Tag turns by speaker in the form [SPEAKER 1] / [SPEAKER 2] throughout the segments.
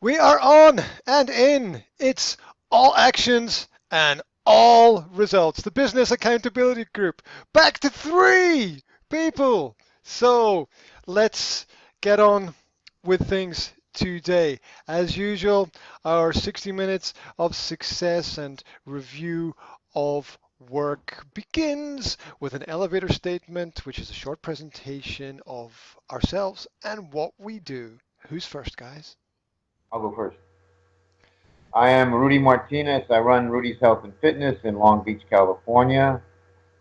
[SPEAKER 1] We are on and in. It's all actions and all results. The Business Accountability Group. Back to 3 people. So let's get on with things today. As usual, our 60 minutes of success and review of work begins with an elevator statement, which is a short presentation of ourselves and what we do. Who's first, guys?
[SPEAKER 2] I'll go first. I am Rudy Martinez. I run Rudy's Health and Fitness in Long Beach, California.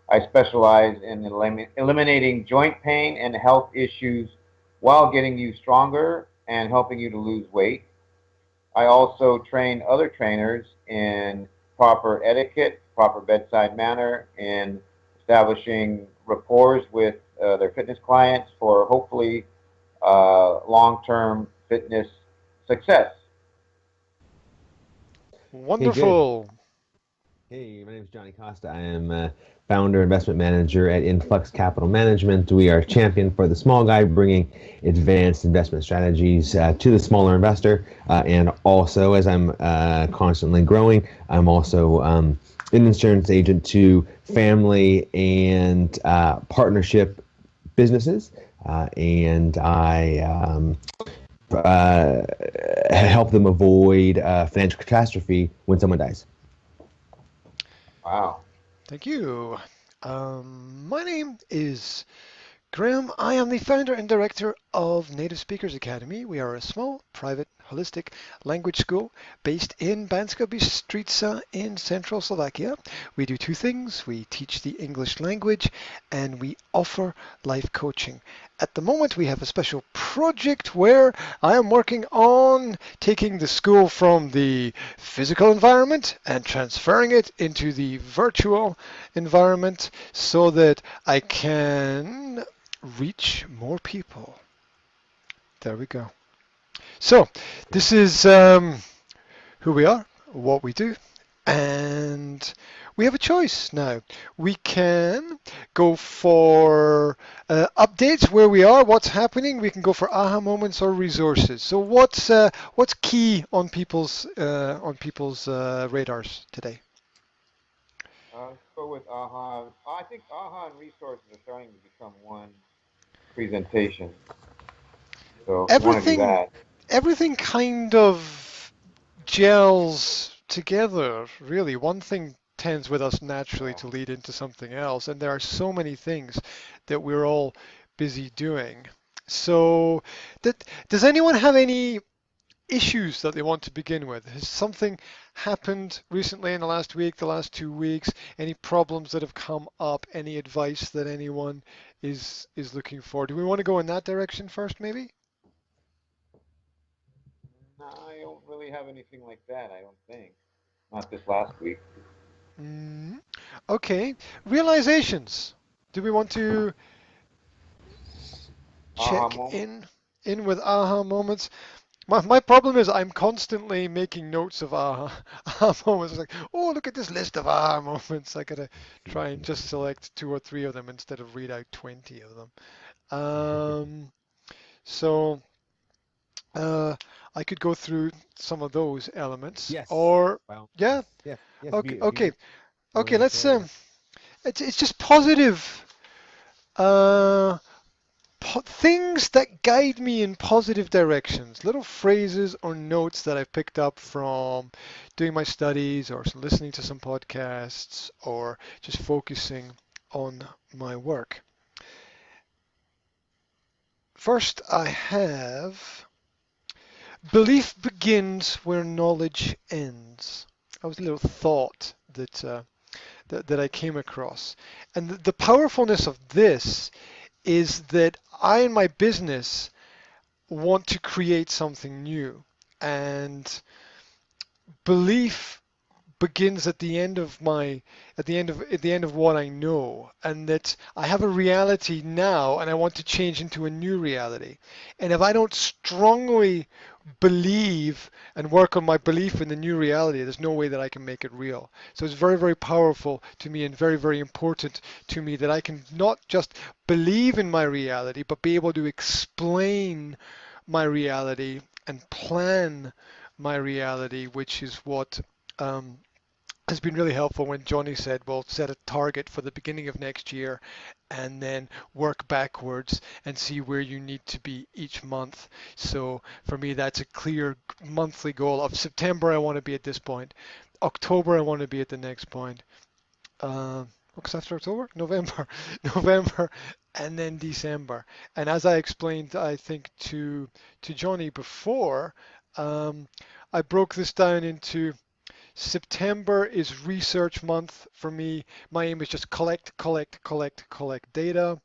[SPEAKER 2] I specialize in eliminating joint pain and health issues while getting you stronger and helping you to lose weight. I also train other trainers in proper etiquette, proper bedside manner, in establishing rapport with their fitness clients for hopefully long-term fitness success.
[SPEAKER 3] Hey, good.
[SPEAKER 1] Wonderful.
[SPEAKER 3] Hey, my name is Johnny Costa. I am founder, investment manager at Influx Capital Management. We are a champion for the small guy, bringing advanced investment strategies to the smaller investor. And also, as I'm constantly growing, I'm also an insurance agent to family and partnership businesses. And I help them avoid financial catastrophe when someone dies.
[SPEAKER 2] Wow.
[SPEAKER 1] Thank you. My name is Graham. I am the founder and director of Native Speakers Academy. We are a small, private, holistic language school based in Banska Bystrica in central Slovakia. We do 2 things. We teach the English language and we offer life coaching. At the moment, we have a special project where I am working on taking the school from the physical environment and transferring it into the virtual environment so that I can reach more people. There we go. So this is who we are, what we do, and we have a choice now. We can go for updates where we are, what's happening. We can go for aha moments or resources. So what's key on people's radars today?
[SPEAKER 2] Let's go with AHA. I think AHA and resources are starting to become one presentation. So if you want to do
[SPEAKER 1] Everything
[SPEAKER 2] that,
[SPEAKER 1] everything kind of gels together, really. One thing tends with us naturally
[SPEAKER 2] yeah.
[SPEAKER 1] to lead into something else, and there are so many things that we're all busy doing. So, does anyone have any issues that they want to begin with? Has something happened recently in the last week, the last 2 weeks? Any problems that have come up? Any advice that anyone is looking for? Do we want to go in that direction first, maybe?
[SPEAKER 2] No, I don't really have anything like that. I don't think. Not this last week.
[SPEAKER 1] Mm, okay. Realizations. Do we want to
[SPEAKER 2] AHA
[SPEAKER 1] check
[SPEAKER 2] moment.
[SPEAKER 1] in with aha moments? My problem is I'm constantly making notes of aha moments. It's like, oh, look at this list of aha moments. I gotta try and just select 2 or 3 of them instead of read out 20 of them. So uh, I could go through some of those elements,
[SPEAKER 3] Yes.
[SPEAKER 1] or
[SPEAKER 3] Well,
[SPEAKER 1] yeah,
[SPEAKER 3] yes. Yes,
[SPEAKER 1] okay,
[SPEAKER 3] if you
[SPEAKER 1] okay,
[SPEAKER 3] want
[SPEAKER 1] okay.
[SPEAKER 3] to
[SPEAKER 1] Let's
[SPEAKER 3] share.
[SPEAKER 1] it's just positive. Uh, things that guide me in positive directions, little phrases or notes that I've picked up from doing my studies or listening to some podcasts or just focusing on my work. First, I have belief begins where knowledge ends. That was a little thought that I came across. And the powerfulness of this is that I in my business want to create something new. And belief begins at the end of what I know, and that I have a reality now and I want to change into a new reality. And if I don't strongly believe and work on my belief in the new reality, there's no way that I can make it real. So it's very, very powerful to me and very, very important to me that I can not just believe in my reality, but be able to explain my reality and plan my reality, which is what um, has been really helpful when Johnny said, well, set a target for the beginning of next year and then work backwards and see where you need to be each month. So for me, that's a clear monthly goal of September, I want to be at this point. October, I want to be at the next point. What's after October? November, November, and then December. And as I explained, I think to Johnny before, um, I broke this down into September is research month for me. My aim is just collect data.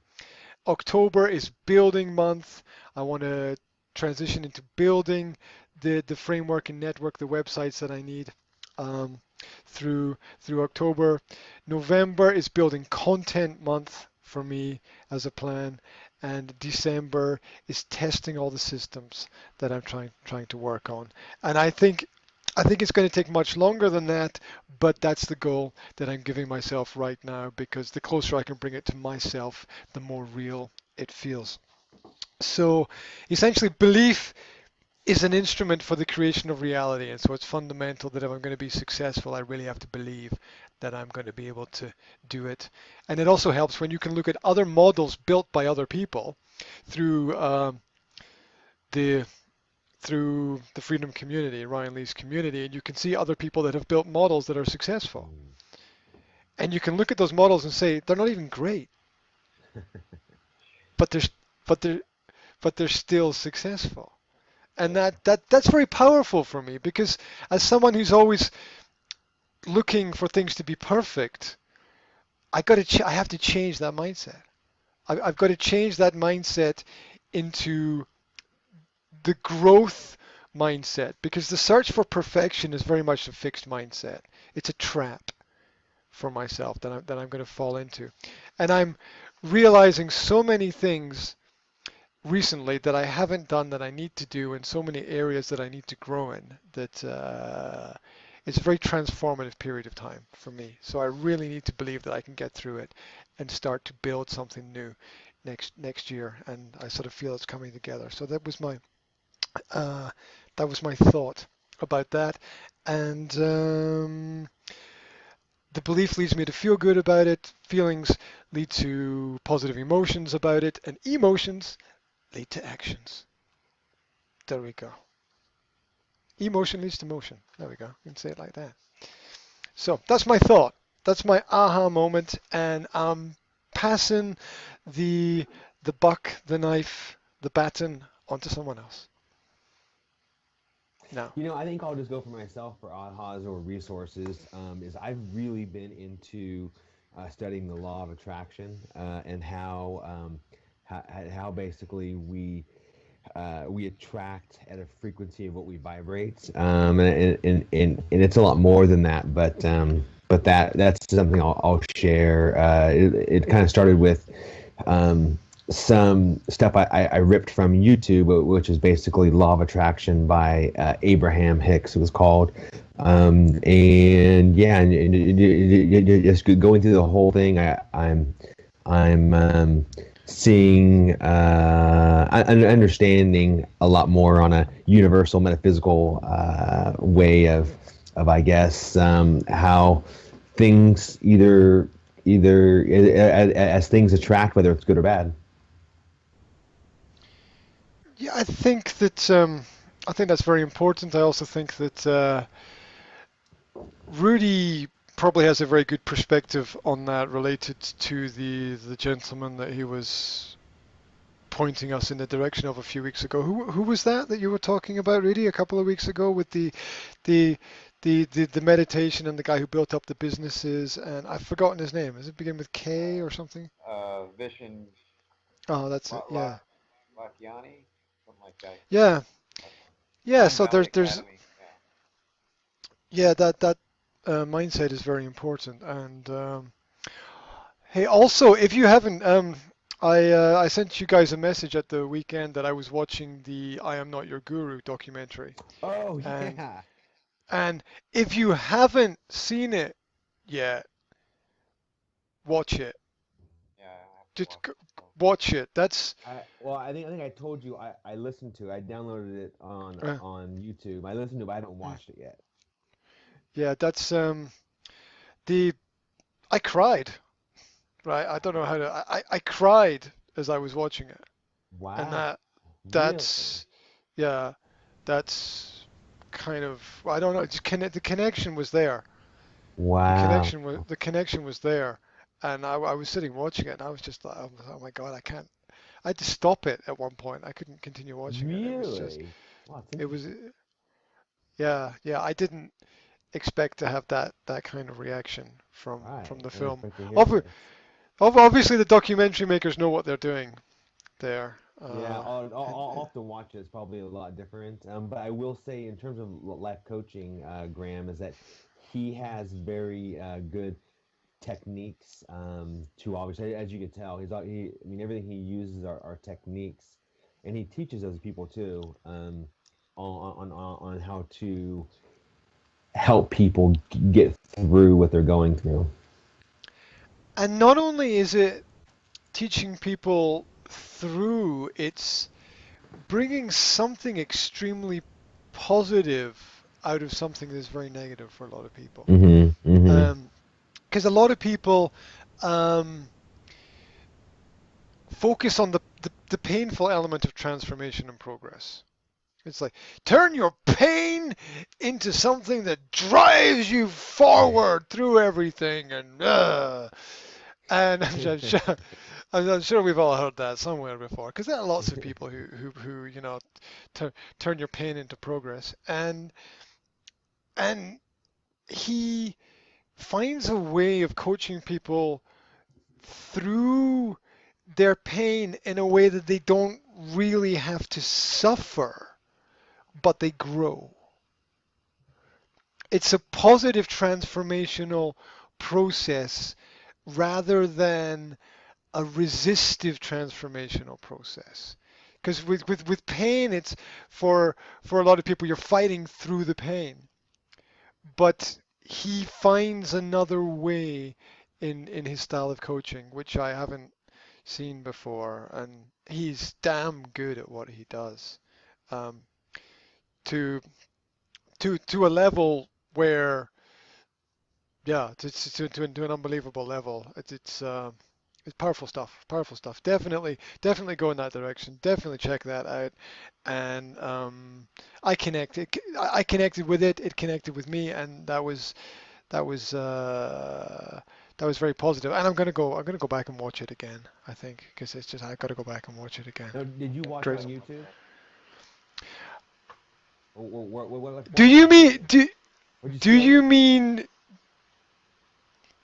[SPEAKER 1] October is building month. I want to transition into building the framework and network, the websites that I need um, through October. November is building content month for me as a plan, and December is testing all the systems that I'm trying to work on. And I think it's going to take much longer than that, but that's the goal that I'm giving myself right now because the closer I can bring it to myself, the more real it feels. So essentially, belief is an instrument for the creation of reality. And so it's fundamental that if I'm going to be successful, I really have to believe that I'm going to be able to do it. And it also helps when you can look at other models built by other people through the through the freedom community, Ryan Lee's community, and you can see other people that have built models that are successful. And you can look at those models and say they're not even great, but they're but they're but they're still successful. And that's very powerful for me because as someone who's always looking for things to be perfect, I have to change that mindset. I've got to change that mindset into the growth mindset because the search for perfection is very much a fixed mindset. It's a trap for myself that I'm going to fall into. And I'm realizing so many things recently that I haven't done that I need to do in so many areas that I need to grow in that it's a very transformative period of time for me. So I really need to believe that I can get through it and start to build something new next year. And I sort of feel it's coming together. So uh, that was my thought about that. And the belief leads me to feel good about it. Feelings lead to positive emotions about it, and emotions lead to actions. There we go. Emotion leads to motion. There we go. You can say it like that. So that's my thought. That's my aha moment, and I'm passing the buck, the knife, the baton onto someone else. Now,
[SPEAKER 3] I think I'll just go for myself for ahas or resources. Is I've really been into studying the law of attraction and how basically we attract at a frequency of what we vibrate, and it's a lot more than that. But that's something I'll share. It kind of started with some stuff I ripped from YouTube, which is basically Law of Attraction by Abraham Hicks, it was called. And yeah, and just going through the whole thing, I'm seeing, understanding a lot more on a universal metaphysical way of I guess how things either as things attract, whether it's good or bad.
[SPEAKER 1] yeah, I think that's very important. I also think that Rudy probably has a very good perspective on that related to the gentleman that he was pointing us in the direction of a few weeks ago. Who was that you were talking about, Rudy, a couple of weeks ago with the the meditation and the guy who built up the businesses, and I've forgotten his name. Does it begin with K or something?
[SPEAKER 2] Vishen
[SPEAKER 1] Oh, that's it. Yeah.
[SPEAKER 2] Lakiani, something like that.
[SPEAKER 1] Yeah. Yeah,
[SPEAKER 2] Mind
[SPEAKER 1] so
[SPEAKER 2] Valley
[SPEAKER 1] there's
[SPEAKER 2] Academy. Yeah.
[SPEAKER 1] yeah, that mindset is very important. And hey, also, if you haven't, I sent you guys a message at the weekend that I was watching the I Am Not Your Guru documentary,
[SPEAKER 3] Oh
[SPEAKER 1] and
[SPEAKER 3] yeah.
[SPEAKER 1] and if you haven't seen it yet, watch it.
[SPEAKER 2] Yeah, I have to
[SPEAKER 1] Just
[SPEAKER 2] watch it. So.
[SPEAKER 1] watch it. That's
[SPEAKER 3] I think I told you I listened to it. I downloaded it
[SPEAKER 1] uh,
[SPEAKER 3] on YouTube. I listened to it, but I haven't
[SPEAKER 1] mm,
[SPEAKER 3] watched it yet.
[SPEAKER 1] yeah. That's the I cried. Right. I don't know how to. I cried as I was watching it, and
[SPEAKER 3] Wow. Really?
[SPEAKER 1] that's yeah. That's kind of I don't know. The connection was there.
[SPEAKER 3] Wow.
[SPEAKER 1] The connection was there, and I was sitting watching it, and I was just like, oh my God, I can't. I had to stop it at one point. I couldn't continue watching it. It was just,
[SPEAKER 3] Really? Wow, it's
[SPEAKER 1] it was,
[SPEAKER 3] interesting.
[SPEAKER 1] yeah, yeah. I didn't expect to have that kind of reaction from
[SPEAKER 3] Right.
[SPEAKER 1] the
[SPEAKER 3] I didn't
[SPEAKER 1] film.
[SPEAKER 3] expect to hear
[SPEAKER 1] Obvi-
[SPEAKER 3] this.
[SPEAKER 1] Obviously, the documentary makers know what they're doing there.
[SPEAKER 3] Yeah,
[SPEAKER 1] And
[SPEAKER 3] I'll have to watch it. It's probably a lot different. But I will say, in terms of life coaching, Graham, is that he has very good techniques to obviously, as you can tell, I mean, everything he uses are techniques, and he teaches other people too on how to help people get through what they're going through.
[SPEAKER 1] and not only is it teaching people through, it's bringing something extremely positive out of something that's very negative for a lot of people.
[SPEAKER 3] Mm-hmm. Mm-hmm.
[SPEAKER 1] Because a lot of people um, focus on the painful element of transformation and progress. It's like turn your pain into something that drives you forward through everything, and I'm sure we've all heard that somewhere before. Because there are lots of people who turn your pain into progress, and he finds a way of coaching people through their pain in a way that they don't really have to suffer, but they grow. It's a positive transformational process rather than a resistive transformational process. Because with pain, it's for a lot of people, you're fighting through the pain. But he finds another way in his style of coaching, which I haven't seen before, and he's damn good at what he does. Um, to to a level where yeah, to an unbelievable level. It's powerful stuff. Powerful stuff. Definitely go in that direction. Definitely check that out. And I connected with it. It connected with me, and that was uh, that was very positive. And I'm gonna go back and watch it again. I think because it's just I got to go back and watch it again.
[SPEAKER 3] Now, did you watch it
[SPEAKER 1] Great.
[SPEAKER 3] on YouTube? What
[SPEAKER 1] Do
[SPEAKER 3] format
[SPEAKER 1] you
[SPEAKER 3] did you
[SPEAKER 1] mean
[SPEAKER 3] use?
[SPEAKER 1] do
[SPEAKER 3] Would you
[SPEAKER 1] do
[SPEAKER 3] steal
[SPEAKER 1] you
[SPEAKER 3] everything?
[SPEAKER 1] mean?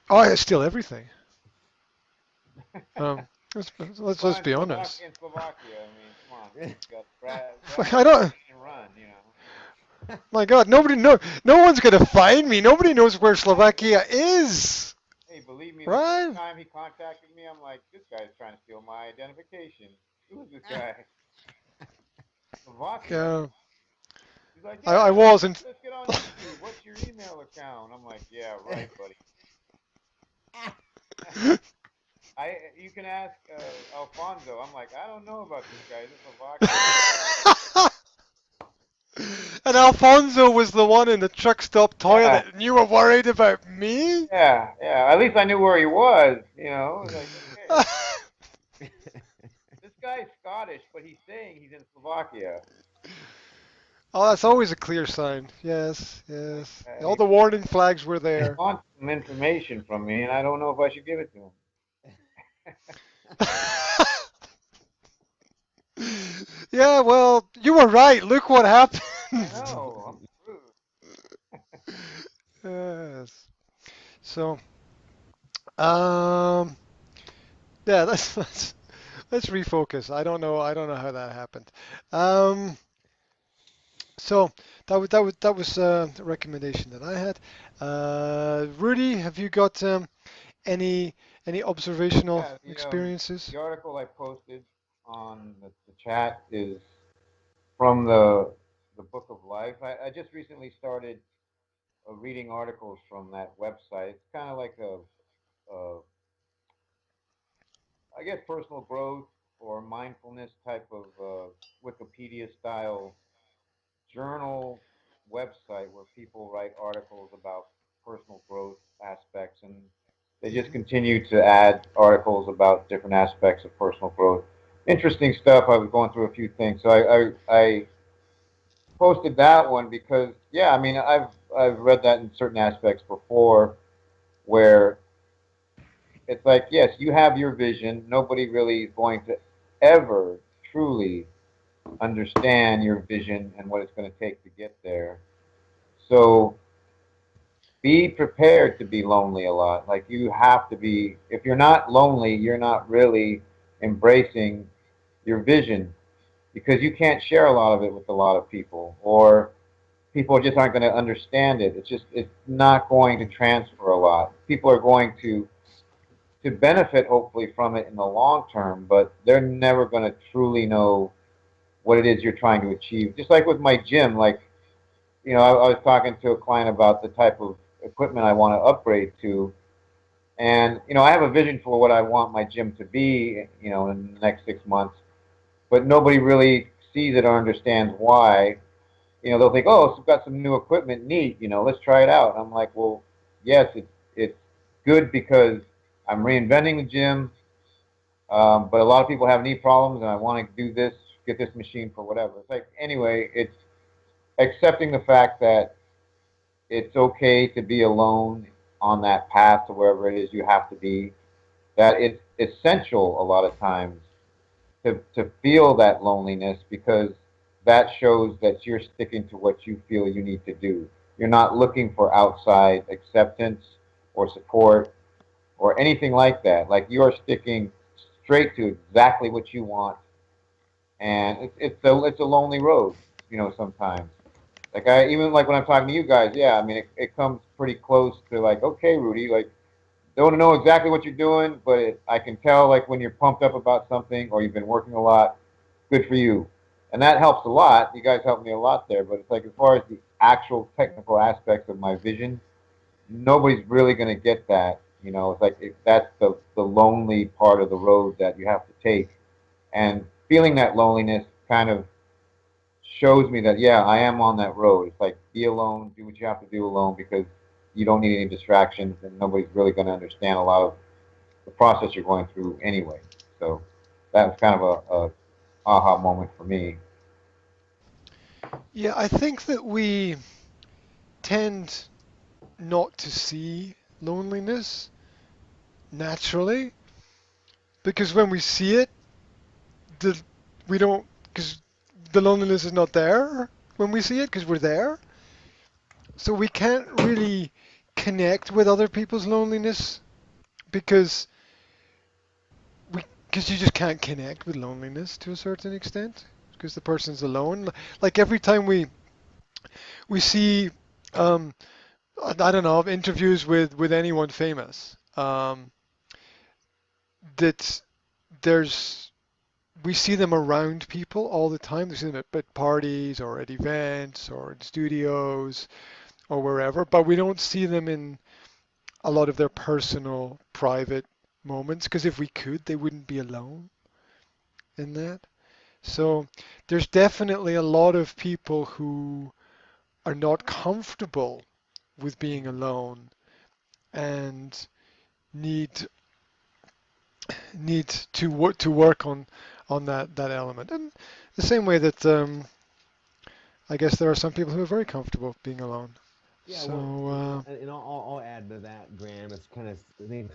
[SPEAKER 1] Oh, I steal everything. Let's
[SPEAKER 2] Well, in
[SPEAKER 1] be honest.
[SPEAKER 2] Slovakia, I mean, come on, you got grab
[SPEAKER 1] I
[SPEAKER 2] your
[SPEAKER 1] don't.
[SPEAKER 2] pain and run, you know.
[SPEAKER 1] My God, no one's gonna find me. Nobody knows where Slovakia is,
[SPEAKER 2] Hey, believe me, the first
[SPEAKER 1] right?
[SPEAKER 2] time he contacted me, I'm like, this guy's trying to steal my identification. Who is this guy? Slovakia?
[SPEAKER 1] Yeah,
[SPEAKER 2] He's like,
[SPEAKER 1] I
[SPEAKER 2] yeah,
[SPEAKER 1] wasn't.
[SPEAKER 2] let's get on YouTube. What's your email account? I'm like, yeah, right, buddy. You can ask Alfonso. I'm like, I don't know about this guy. He's in Slovakia.
[SPEAKER 1] And Alfonso was the one in the truck stop
[SPEAKER 2] Yeah,
[SPEAKER 1] toilet, and you were worried about me?
[SPEAKER 2] yeah. At least I knew where he was. You know, like, okay, this guy's Scottish, but he's saying he's in Slovakia.
[SPEAKER 1] Oh, that's always a clear sign. Yes,
[SPEAKER 2] Like,
[SPEAKER 1] yes. All the warning flags were there.
[SPEAKER 2] wants some information from me, and I don't know if I should give it to him.
[SPEAKER 1] Yeah, well, you were right. Look what happened.
[SPEAKER 2] I know, I'm screwed.
[SPEAKER 1] Yes. So, um, yeah, let's refocus. I don't know how that happened. Um, so that was a recommendation that I had. Rudy, have you got any any observational
[SPEAKER 2] Yeah,
[SPEAKER 1] experiences?
[SPEAKER 2] the article I posted on the chat is from the Book of Life. I just recently started reading articles from that website. It's kind of like a I guess, personal growth or mindfulness type of Wikipedia style journal website where people write articles about personal growth aspects, and they just
[SPEAKER 1] Hmm.
[SPEAKER 2] continue to add articles about different aspects of personal growth. Interesting stuff. I was going through a few things, so I posted that one because yeah, I mean I've read that in certain aspects before where it's like yes, you have your vision. Nobody really is going to ever truly understand your vision and what it's going to take to get there. So be prepared to be lonely a lot. Like you have to be, if you're not lonely, you're not really embracing your vision because you can't share a lot of it with a lot of people, or people just aren't going to understand it. It's not going to transfer a lot. People are going to benefit hopefully from it in the long term, but they're never going to truly know what it is you're trying to achieve. Just like with my gym, like I was talking to a client about the type of equipment I want to upgrade to, and I have a vision for what I want my gym to be, in the next 6 months, but nobody really sees it or understands why. They'll think, oh, so we've got some new equipment, neat. Let's try it out. I'm like, well, yes, it's good because I'm reinventing the gym, but a lot of people have knee problems, and I want to do this, get this machine for whatever. It's like anyway, it's accepting the fact that it's okay to be alone on that path to wherever it is you have to be. That it's essential a lot of times to feel that loneliness because that shows that you're sticking to what you feel you need to do. You're not looking for outside acceptance or support or anything like that. Like you're sticking straight to exactly what you want, and it's a lonely road, sometimes. Like I even like when I'm talking to you guys, yeah, I mean it comes pretty close to like, okay, Rudy, like don't know exactly what you're doing, but I can tell like when you're pumped up about something or you've been working a lot, good for you, and that helps a lot. You guys helped me a lot there, but it's like as far as the actual technical aspects of my vision, nobody's really going to get that. It's like that's the lonely part of the road that you have to take, and feeling that loneliness kind of shows me that yeah, I am on that road. It's like be alone, do what you have to do alone because you don't need any distractions, and nobody's really going to understand a lot of the process you're going through anyway. So that was kind of a aha moment for me.
[SPEAKER 1] Yeah, I think that we tend not to see loneliness naturally because when we see it, the we don't because the loneliness is not there when we see it because we're there. So we can't really connect with other people's loneliness because we because you just can't connect with loneliness to a certain extent because the person's alone. Like every time we see um, I don't know interviews with anyone famous that there's we see them around people all the time. We see them at parties or at events or in studios or wherever, but we don't see them in a lot of their personal, private moments because if we could, they wouldn't be alone in that. So there's definitely a lot of people who are not comfortable with being alone and need need to work on that element. And the same way that I guess there are some people who are very comfortable being alone.
[SPEAKER 3] Yeah,
[SPEAKER 1] So
[SPEAKER 3] well, and I'll add to that, Graham. It's kind of I think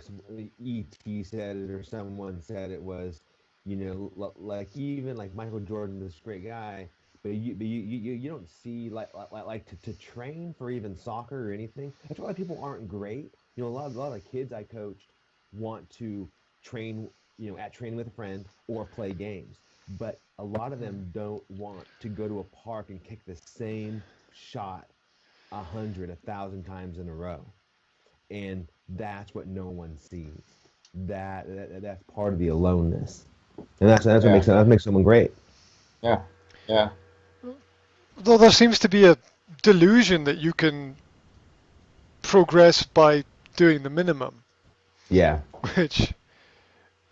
[SPEAKER 3] E.T. said it or someone said it was, like even like Michael Jordan, this great guy, but you don't see like to train for even soccer or anything. That's why people aren't great. A lot of kids I coached want to train, at training with a friend or play games, but a lot of
[SPEAKER 1] mm,
[SPEAKER 3] them don't want to go to a park and kick the same shot 100, 1,000 times in a row, and that's what no one sees. That's part of the aloneness, and that's what
[SPEAKER 2] Yeah,
[SPEAKER 3] makes someone great.
[SPEAKER 2] yeah, yeah,
[SPEAKER 1] though there seems to be a delusion that you can progress by doing the minimum,
[SPEAKER 3] Yeah,
[SPEAKER 1] which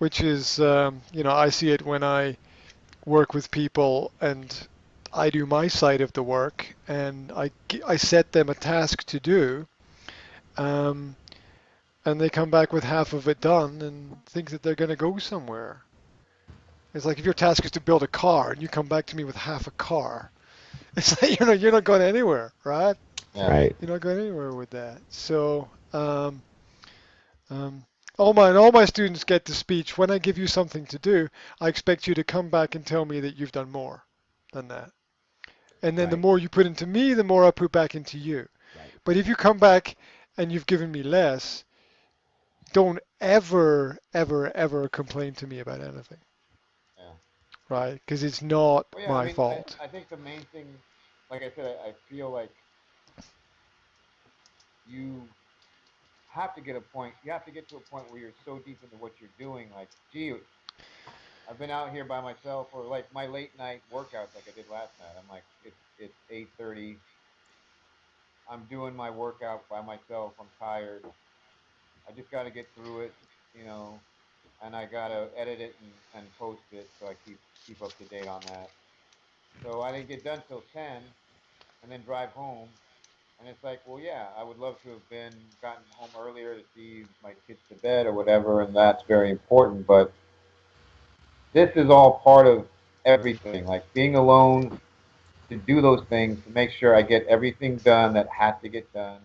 [SPEAKER 1] which is, I see it when I work with people and I do my side of the work and I set them a task to do, um, and they come back with half of it done and think that they're going to go somewhere. It's like if your task is to build a car and you come back to me with half a car, it's like you're not going anywhere, right?
[SPEAKER 2] Yeah.
[SPEAKER 3] Right.
[SPEAKER 1] You're not going anywhere with that. So um, all my students get the speech. When I give you something to do, I expect you to come back and tell me that you've done more than that. And then the
[SPEAKER 3] Right.
[SPEAKER 1] more you put into me, the more I put back into you.
[SPEAKER 3] Right.
[SPEAKER 1] But if you come back and you've given me less, don't ever, ever, ever complain to me about anything,
[SPEAKER 2] Yeah.
[SPEAKER 1] right? Because it's not
[SPEAKER 2] Well, yeah. I
[SPEAKER 1] my
[SPEAKER 2] mean,
[SPEAKER 1] fault.
[SPEAKER 2] I think the main thing, like I said, I feel like you have to get a point. You have to get to a point where you're so deep into what you're doing. Like, gee, I've been out here by myself, or like my late night workouts, like I did last night. I'm like, it's 8:30. I'm doing my workout by myself. I'm tired. I just got to get through it, you know, and I got to edit it and post it so I keep up to date on that. So I didn't get done till 10, and then drive home. And it's like, well, yeah, I would love to have gotten home earlier to see my kids to bed or whatever, and that's very important. But this is all part of everything, like being alone to do those things to make sure I get everything done that has to get done,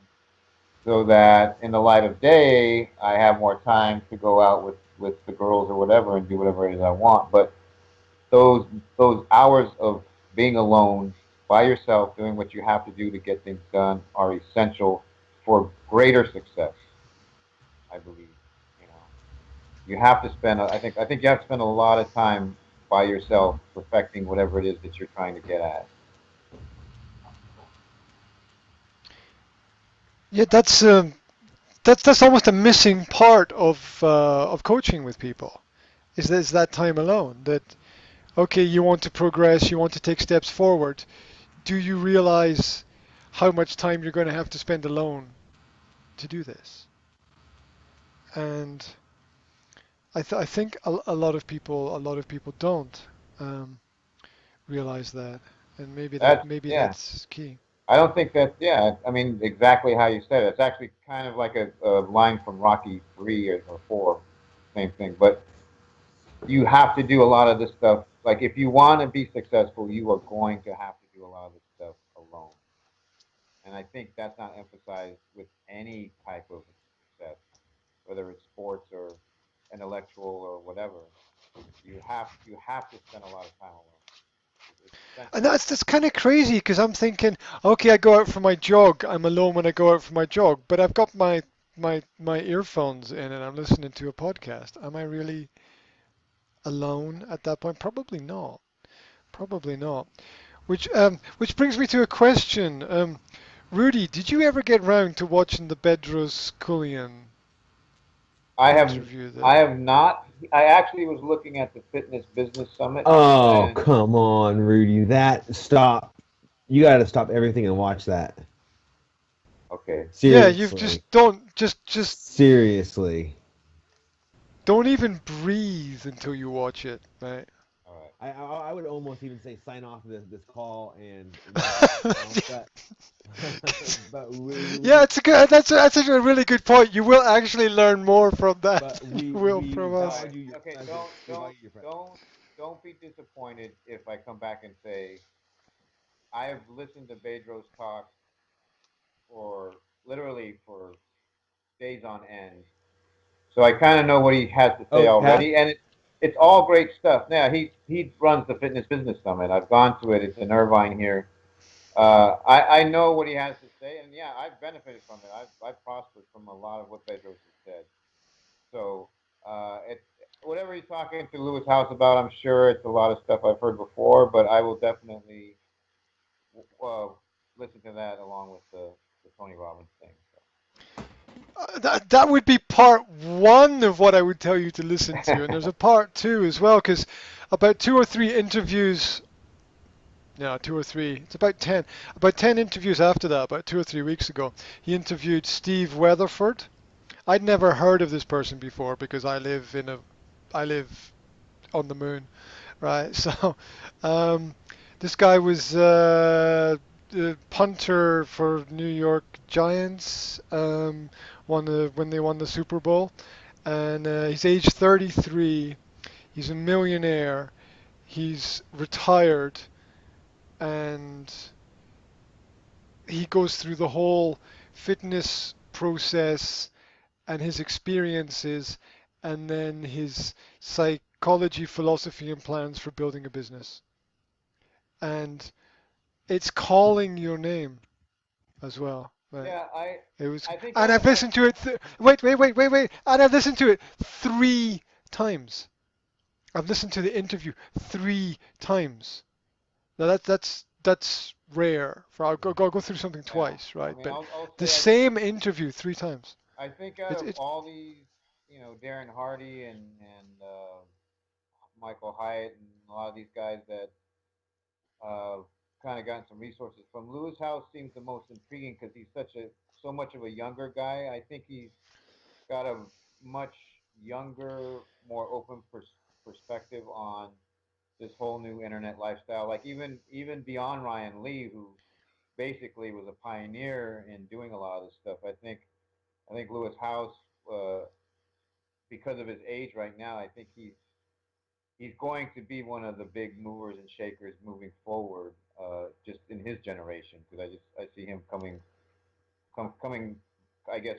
[SPEAKER 2] so that in the light of day I have more time to go out with the girls or whatever and do whatever it is I want. But those those hours of being alone by yourself doing what you have to do to get things done are essential for greater success, I believe. You know, you have to spend. I think you have to spend a lot of time by yourself perfecting whatever it is that you're trying to get at.
[SPEAKER 1] Yeah, that's almost a missing part of coaching with people. Is that time alone? That okay, you want to progress, you want to take steps forward. Do you realize how much time you're going to have to spend alone to do this? And I think a lot of people don't um, realize that, and
[SPEAKER 2] That's
[SPEAKER 1] maybe
[SPEAKER 2] yeah.
[SPEAKER 1] that's key.
[SPEAKER 2] I don't think that. Yeah, I mean exactly how you said it. It's actually kind of like a line from Rocky 3 or 4, same thing. But you have to do a lot of this stuff. Like if you want to be successful, you are going to have to do a lot of this stuff alone. And I think that's not emphasized with any type of success, whether it's sports or intellectual or whatever. You have to spend a lot of time alone. It's
[SPEAKER 1] And
[SPEAKER 2] essential.
[SPEAKER 1] that's kind of crazy because I'm thinking, okay, I go out for my jog. I'm alone when I go out for my jog, but I've got my earphones in and I'm listening to a podcast. Am I really alone at that point? Probably not. Probably not. Which brings me to a question. Rudy, did you ever get round to watching the Bedros Keuilian
[SPEAKER 2] I have
[SPEAKER 1] interview?
[SPEAKER 2] I have not. I actually was looking at the Fitness Business Summit,
[SPEAKER 3] Oh,
[SPEAKER 2] and
[SPEAKER 3] come on, Rudy. That stop. You got to stop everything and watch that.
[SPEAKER 2] okay,
[SPEAKER 1] Yeah, you've
[SPEAKER 3] Seriously.
[SPEAKER 1] just don't
[SPEAKER 3] Seriously.
[SPEAKER 1] don't even breathe until you watch it, right?
[SPEAKER 2] all right.
[SPEAKER 3] I would almost even say sign off this call and watch it yourself. But
[SPEAKER 1] Yeah, it's a good. That's actually a really good point. You will actually learn more from that
[SPEAKER 3] but
[SPEAKER 1] than you
[SPEAKER 3] we
[SPEAKER 1] will
[SPEAKER 3] we
[SPEAKER 1] from
[SPEAKER 2] All
[SPEAKER 1] us.
[SPEAKER 2] right.
[SPEAKER 3] value your
[SPEAKER 2] Okay.
[SPEAKER 3] presence.
[SPEAKER 2] Don't
[SPEAKER 3] We
[SPEAKER 2] don't
[SPEAKER 3] value your presence.
[SPEAKER 2] don't don't be disappointed if I come back and say I have listened to Bedros talk for literally for days on end. So I kind of know what he has to
[SPEAKER 3] Oh,
[SPEAKER 2] say
[SPEAKER 3] you have?
[SPEAKER 2] already, and it's all great stuff. Now he runs the Fitness Business Summit. I've gone to it. It's in Irvine here. I know what he has to say, and yeah, I've benefited from it. I've prospered from a lot of what Bedros has said. So it's whatever he's talking to Lewis House about. I'm sure it's a lot of stuff I've heard before, but I will definitely uh, listen to that along with the Tony Robbins thing. So.
[SPEAKER 1] That would be part one of what I would tell you to listen to, and there's a part two as well, because about two or three interviews. No, two or three. It's about 10. About 10 interviews after that, about 2 or 3 weeks ago, he interviewed Steve Weatherford. I'd never heard of this person before because I live in a I live on the moon, right? So, um, this guy was the punter for New York Giants, when they won the Super Bowl, and he's age 33. He's a millionaire. He's retired, and he goes through the whole fitness process and his experiences, and then his psychology, philosophy, and plans for building a business. And it's calling your name as well, right?
[SPEAKER 2] Yeah,
[SPEAKER 1] It was,
[SPEAKER 2] I think
[SPEAKER 1] and I've listened to it. Wait. And I've listened to it 3 times. I've listened to the interview 3 times. Now that's rare. For I'll go through something
[SPEAKER 2] yeah.
[SPEAKER 1] twice,
[SPEAKER 2] I
[SPEAKER 1] right?
[SPEAKER 2] mean,
[SPEAKER 1] But
[SPEAKER 2] I'll
[SPEAKER 1] the
[SPEAKER 2] say
[SPEAKER 1] same interview 3 times.
[SPEAKER 2] I think out
[SPEAKER 1] It's
[SPEAKER 2] of
[SPEAKER 1] it's
[SPEAKER 2] all these, Darren Hardy and Michael Hyatt and a lot of these guys that uh, kind of gotten some resources from, Lewis House seems the most intriguing because he's so much of a younger guy. I think he's got a much younger, more open perspective on this whole new internet lifestyle. Like even beyond Ryan Lee, who basically was a pioneer in doing a lot of this stuff. I think Lewis House, uh, because of his age right now, I think he's going to be one of the big movers and shakers moving forward, just in his generation. Because I see him coming. I guess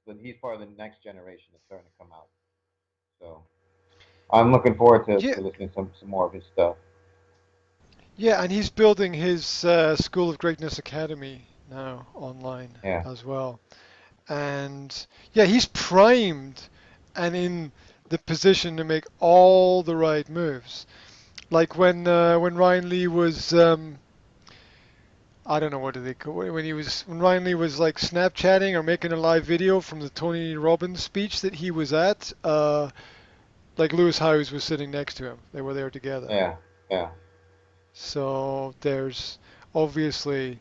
[SPEAKER 2] that he's part of the next generation that's starting to come out. So I'm looking forward
[SPEAKER 1] yeah,
[SPEAKER 2] to listening to some more of his stuff.
[SPEAKER 1] yeah, and he's building his School of Greatness Academy now online
[SPEAKER 2] Yeah,
[SPEAKER 1] as well. And yeah, he's primed and in the position to make all the right moves. Like when Ryan Lee was I don't know what do they call when Ryan Lee was like Snapchatting or making a live video from the Tony Robbins speech that he was at. Like Lewis Howes was sitting next to him. They were there together.
[SPEAKER 2] yeah, yeah,
[SPEAKER 1] So there's obviously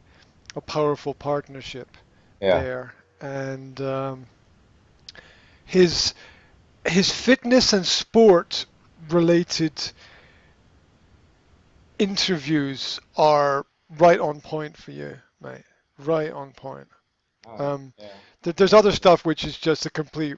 [SPEAKER 1] a powerful partnership
[SPEAKER 2] yeah,
[SPEAKER 1] there, and his his fitness and sport related interviews are right on point for you, mate. Right on point.
[SPEAKER 2] all right,
[SPEAKER 1] Um,
[SPEAKER 2] yeah,
[SPEAKER 1] there's other stuff which is just a complete,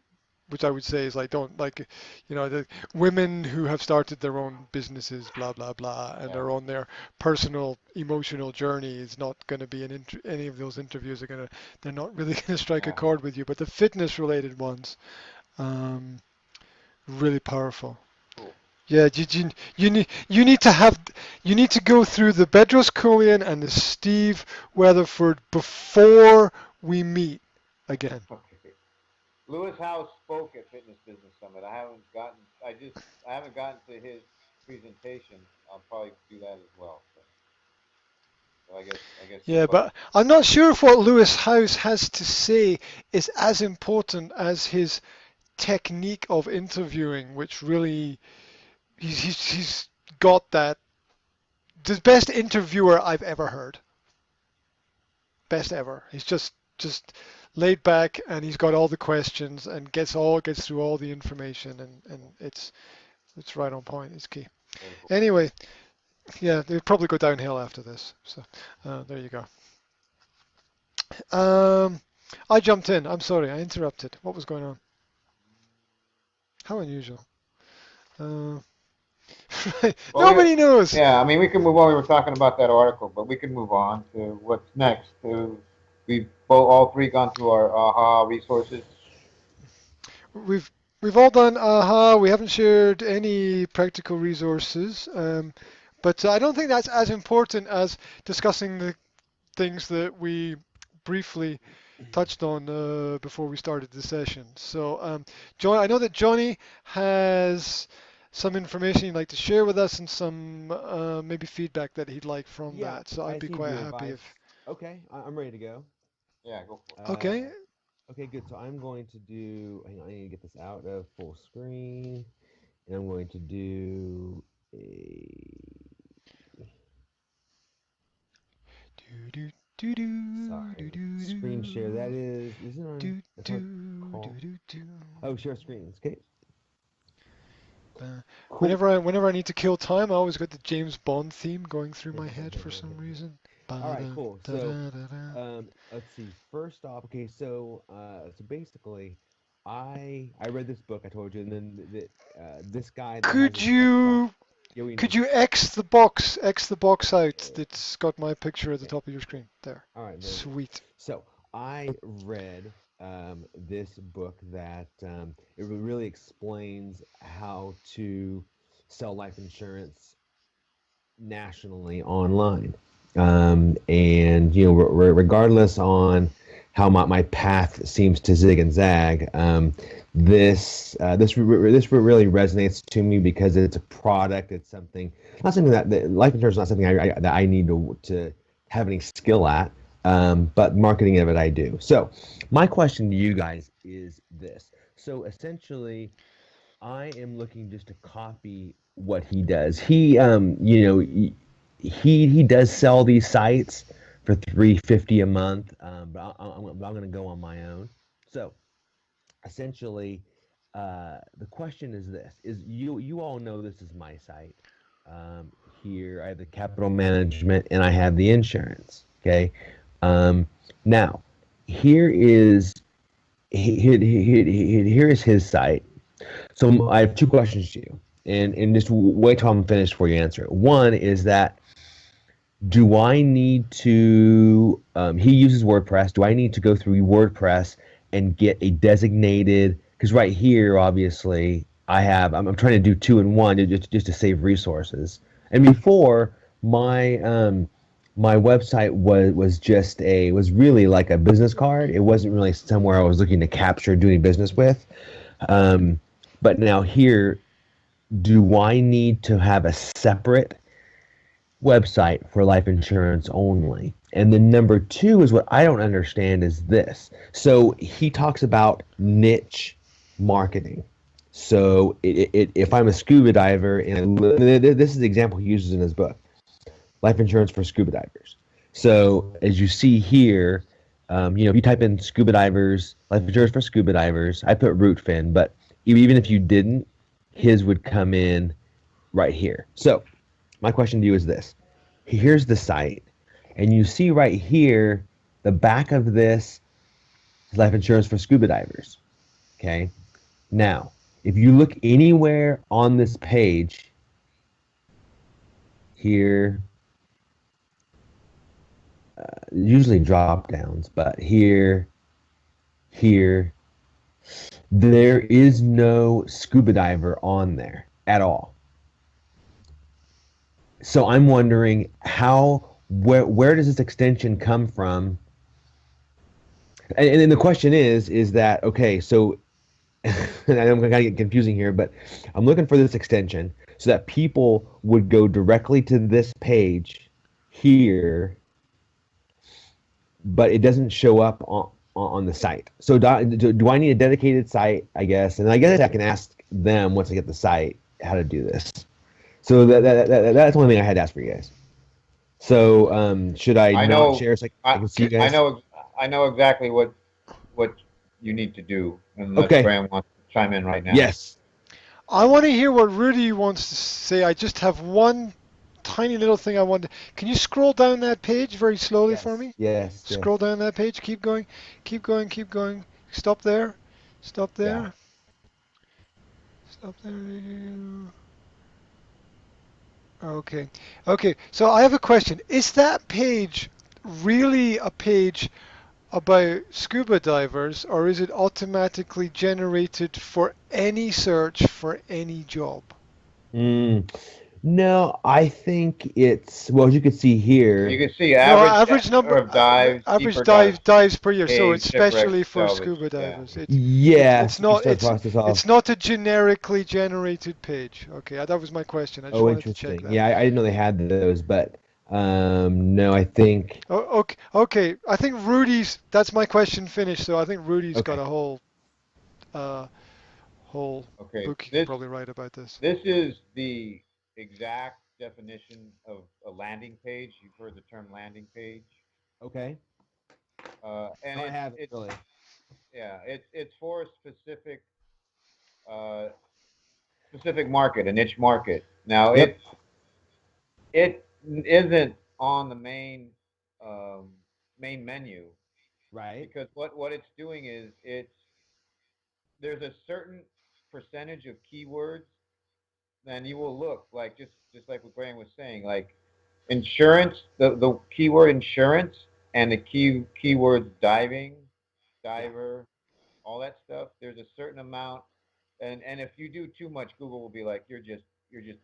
[SPEAKER 1] which I would say is like don't like, the women who have started their own businesses, blah blah blah, and
[SPEAKER 2] yeah,
[SPEAKER 1] are on their personal emotional journey is not going to be any of those interviews are gonna, they're not really going to strike a
[SPEAKER 2] yeah.
[SPEAKER 1] chord with you. But the fitness related ones, um, really powerful.
[SPEAKER 2] Cool.
[SPEAKER 1] Yeah, you need to go through the Bedros Keuilian and the Steve Weatherford before we meet again.
[SPEAKER 2] Okay. Lewis House spoke at Fitness Business Summit. I haven't gotten to his presentation. I'll probably do that as well. So I guess
[SPEAKER 1] Yeah,
[SPEAKER 2] but
[SPEAKER 1] but I'm not sure if what Lewis House has to say is as important as his technique of interviewing, which really he's got that, the best interviewer I've ever heard, best ever. He's just laid back and he's got all the questions and gets through all the information, and it's right on point. It's key.
[SPEAKER 2] very cool.
[SPEAKER 1] Anyway, yeah, they'll probably go downhill after this. So there you go. Um, I jumped in. I'm sorry, I interrupted. What was going on? How unusual. Uh,
[SPEAKER 2] Well,
[SPEAKER 1] nobody knows.
[SPEAKER 2] yeah, I mean, we can move on. We were talking about that article, but we can move on to what's next. We've all three gone through our AHA resources.
[SPEAKER 1] We've we've all done AHA. We haven't shared any practical resources, but I don't think that's as important as discussing the things that we briefly touched on before we started the session. So, John, I know that Johnny has some information he'd like to share with us and some maybe feedback that he'd like from
[SPEAKER 3] Yeah,
[SPEAKER 1] that. So
[SPEAKER 3] I
[SPEAKER 1] I'd be
[SPEAKER 3] just need
[SPEAKER 1] quite
[SPEAKER 3] your
[SPEAKER 1] happy
[SPEAKER 3] advice.
[SPEAKER 1] if.
[SPEAKER 3] Okay, I'm ready to go.
[SPEAKER 2] Yeah, go for it.
[SPEAKER 1] Okay.
[SPEAKER 3] Okay, good. So I'm going to do. Hang on, I need to get this out of full screen, and I'm going to do a.
[SPEAKER 1] Do do do do do
[SPEAKER 3] Sorry, screen share. That
[SPEAKER 1] do
[SPEAKER 3] is it on?
[SPEAKER 1] do
[SPEAKER 3] That's
[SPEAKER 1] do
[SPEAKER 3] on
[SPEAKER 1] do
[SPEAKER 3] call.
[SPEAKER 1] do do.
[SPEAKER 3] Oh, share screens. Okay. Cool.
[SPEAKER 1] Whenever I need to kill time, I always got the James Bond theme going through my head for some reason.
[SPEAKER 3] All right,
[SPEAKER 1] Ba-da,
[SPEAKER 3] cool. So,
[SPEAKER 1] da-da-da-da.
[SPEAKER 3] let's see. First off, okay, so basically, I read this book I told you, and then this guy that has
[SPEAKER 1] Could
[SPEAKER 3] this website.
[SPEAKER 1] you
[SPEAKER 3] Yeah, we
[SPEAKER 1] could
[SPEAKER 3] know.
[SPEAKER 1] you X the box out that's got my picture at the
[SPEAKER 3] Okay.
[SPEAKER 1] top of your screen? There.
[SPEAKER 3] All right, very good.
[SPEAKER 1] Sweet.
[SPEAKER 3] So I read this book that it really explains how to sell life insurance nationally online. And regardless on how my path seems to zig and zag, this really resonates to me because it's a product. It's something, not something that life insurance is not something that I need to have any skill at, but marketing of it I do. So my question to you guys is this. So essentially, I am looking just to copy what he does. He does sell these sites for 350 a month, but I'm going to go on my own. So essentially, the question is this: is you all know this is my site. Here I have the capital management and I have the insurance. Okay, now here is here is his site. So I have two questions to you, and just wait till I'm finished before you answer it. One is that do I need to? He uses WordPress. Do I need to go through WordPress and get a designated? Because right here, obviously, I'm trying to do two in one just to save resources. And before my website was really like a business card. It wasn't really somewhere I was looking to capture doing business with. Um, but now here, do I need to have a separate website for life insurance only? And then number two is what I don't understand is this. So he talks about niche marketing. So if I'm a scuba diver, and this is the example he uses in his book, life insurance for scuba divers. So as you see here, if you type in scuba divers, life insurance for scuba divers, I put root fin, but even if you didn't, his would come in right here. So my question to you is this. Here's the site, and you see right here, the back of this is life insurance for scuba divers. Okay. Now, if you look anywhere on this page, here, usually drop downs, but here, there is no scuba diver on there at all. So I'm wondering where does this extension come from? And then the question is that okay? So and I'm going to get confusing here, but I'm looking for this extension so that people would go directly to this page here, but it doesn't show up on the site. So do I need a dedicated site, I guess? And I guess I can ask them once I get the site how to do this. So that's one thing I had to ask for you guys. So should I
[SPEAKER 2] I
[SPEAKER 3] not
[SPEAKER 2] know,
[SPEAKER 3] share so I can see you
[SPEAKER 2] I
[SPEAKER 3] guys?
[SPEAKER 2] know, I know exactly what you need to do, unless
[SPEAKER 3] Okay.
[SPEAKER 2] Graham wants to chime in right now.
[SPEAKER 3] Yes.
[SPEAKER 1] I want to hear what Rudy wants to say. I just have one tiny little thing I want to. Can you scroll down that page very slowly for
[SPEAKER 3] Yes.
[SPEAKER 1] me?
[SPEAKER 3] Yes. Yes.
[SPEAKER 1] Scroll down that page. Keep going. Keep going. Keep going. Stop there. Stop
[SPEAKER 3] Yeah.
[SPEAKER 1] there. Stop there. Okay. Okay. So I have a question. Is that page really a page about scuba divers, or is it automatically generated for any search for any job?
[SPEAKER 3] Mm. No, I think it's well, as you can see
[SPEAKER 2] You
[SPEAKER 3] here.
[SPEAKER 2] can see
[SPEAKER 1] No,
[SPEAKER 2] average
[SPEAKER 1] average number,
[SPEAKER 2] of dives,
[SPEAKER 1] average
[SPEAKER 2] deeper dives,
[SPEAKER 1] dives per year. So it's
[SPEAKER 2] caves, shipwrecks,
[SPEAKER 1] specially for
[SPEAKER 2] salvage.
[SPEAKER 1] scuba
[SPEAKER 2] Yeah.
[SPEAKER 1] divers.
[SPEAKER 3] Yes, you start the process
[SPEAKER 1] It's
[SPEAKER 3] off.
[SPEAKER 1] not a generically generated page. Okay, that was my question. I just
[SPEAKER 3] Oh,
[SPEAKER 1] wanted to check
[SPEAKER 3] interesting.
[SPEAKER 1] that.
[SPEAKER 3] Yeah, I didn't know they had those, but no, I think
[SPEAKER 1] Oh, okay, okay. I think Rudy's. That's my question finished. So I think Rudy's got
[SPEAKER 3] okay.
[SPEAKER 1] a uh, whole
[SPEAKER 2] Okay.
[SPEAKER 1] book he could probably write about this.
[SPEAKER 2] This is the exact definition of a landing page. You've heard the term landing page,
[SPEAKER 3] Okay.
[SPEAKER 2] and
[SPEAKER 3] No, I haven't
[SPEAKER 2] it's
[SPEAKER 3] really.
[SPEAKER 2] yeah, it's for a specific uh, specific market, a niche market. Now
[SPEAKER 3] Yep.
[SPEAKER 2] it isn't on the um, main menu
[SPEAKER 3] Right.
[SPEAKER 2] because what it's doing is there's a certain percentage of keywords. Then you will look like just like what Graham was saying, like insurance, the keyword insurance and the keywords diving,
[SPEAKER 3] Yeah.
[SPEAKER 2] diver, all that stuff. There's a certain amount, and if you do too much, Google will be like you're just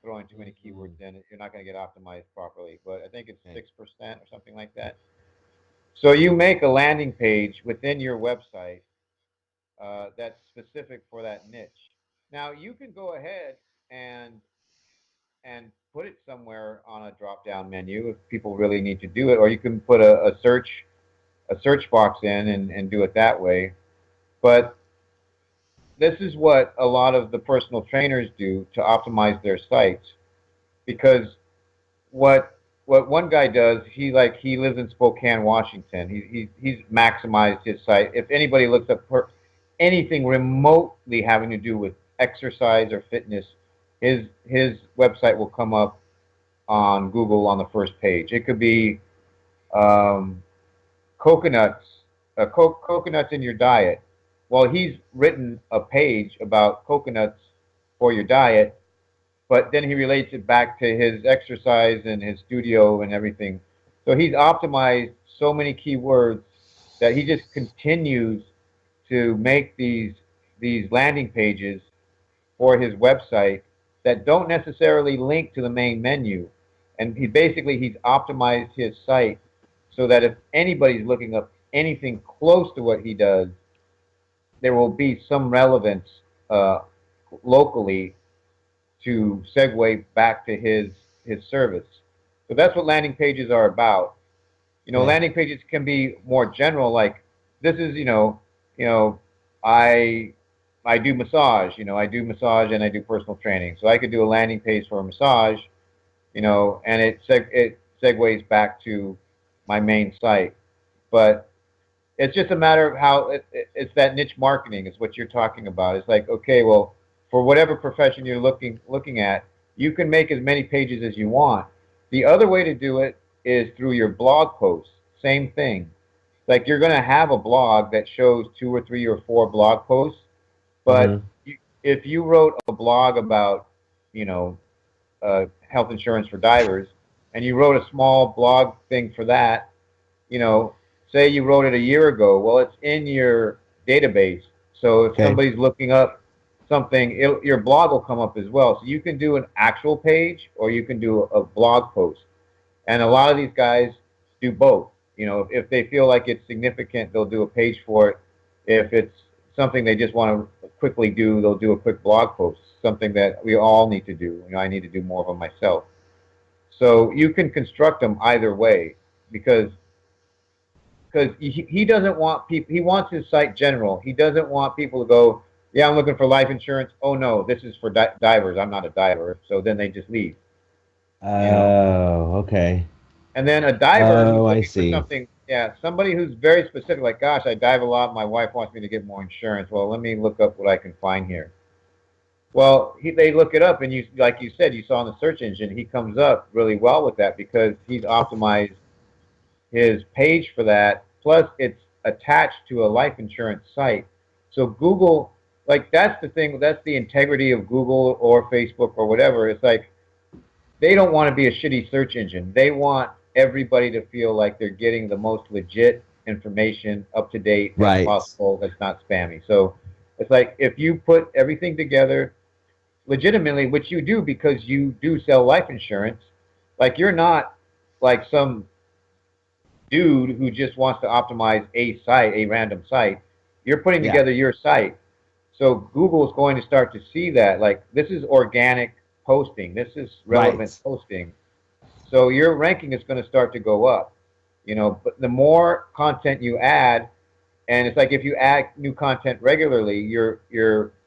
[SPEAKER 2] throwing too many
[SPEAKER 3] Mm-hmm.
[SPEAKER 2] keywords in. You're not going to get optimized properly. But I think it's
[SPEAKER 3] Okay.
[SPEAKER 2] 6% or something like that. So you make a landing page within your website that's specific for that niche. Now you can go ahead and and put it somewhere on a drop down menu if people really need to do it, or you can put a search box in and do it that way. But this is what a lot of the personal trainers do to optimize their sites because what one guy does, he lives in Spokane, Washington. He's maximized his site. If anybody looks up anything remotely having to do with exercise or fitness, his website will come up on Google on the first page. It could be um, coconuts, coconuts in your diet. Well, he's written a page about coconuts for your diet, but then he relates it back to his exercise and his studio and everything. So he's optimized so many keywords that he just continues to make these landing pages for his website that don't necessarily link to the main menu. And he's optimized his site so that if anybody's looking up anything close to what he does, there will be some relevance uh, locally to segue back to his service. So that's what landing pages are about.
[SPEAKER 3] Okay.
[SPEAKER 2] Landing pages can be more general, like this is, you know, I I do massage, I do massage and I do personal training. So I could do a landing page for a massage, and it segues back to my main site. But it's just a matter of how it's that niche marketing is what you're talking about. It's like, okay, well, for whatever profession you're looking at, you can make as many pages as you want. The other way to do it is through your blog posts. Same thing. Like you're going to have a blog that shows 2 or 3 or 4 blog posts, but
[SPEAKER 3] Mm-hmm.
[SPEAKER 2] if you wrote a blog about, you know, health insurance for divers, and you wrote a small blog thing for that, you know, say you wrote it a year ago, well, it's in your database. So if
[SPEAKER 3] Okay.
[SPEAKER 2] somebody's looking up something, your blog will come up as well. So you can do an actual page or you can do a blog post. And a lot of these guys do both. If they feel like it's significant, they'll do a page for it. If it's something they just want to quickly do, they'll do a quick blog post, something that we all need to do. I need to do more of them myself. So you can construct them either way because he doesn't want people. He wants his site general. He doesn't want people to go, yeah, I'm looking for life insurance. Oh no, this is for divers. I'm not a diver. So then they just leave. You know.
[SPEAKER 3] Oh, okay.
[SPEAKER 2] And then a diver who's
[SPEAKER 3] Oh, I
[SPEAKER 2] looking for
[SPEAKER 3] see.
[SPEAKER 2] something, yeah, somebody who's very specific, like, gosh, I dive a lot. My wife wants me to get more insurance. Well, let me look up what I can find here. Well, they look it up, and like you said, you saw in the search engine, he comes up really well with that because he's optimized his page for that. Plus, it's attached to a life insurance site. So Google, like that's the thing, that's the integrity of Google or Facebook or whatever. It's like they don't want to be a shitty search engine. They want everybody to feel like they're getting the most legit information up to date as
[SPEAKER 3] Right.
[SPEAKER 2] possible that's not spammy. So it's like if you put everything together legitimately, which you do because you do sell life insurance, like you're not like some dude who just wants to optimize a site, a random site. You're putting
[SPEAKER 3] Yeah.
[SPEAKER 2] together your site. So Google is going to start to see that like this is organic posting. This is relevant
[SPEAKER 3] Right.
[SPEAKER 2] posting. So your ranking is going to start to go up. But the more content you add, and it's like if you add new content regularly, your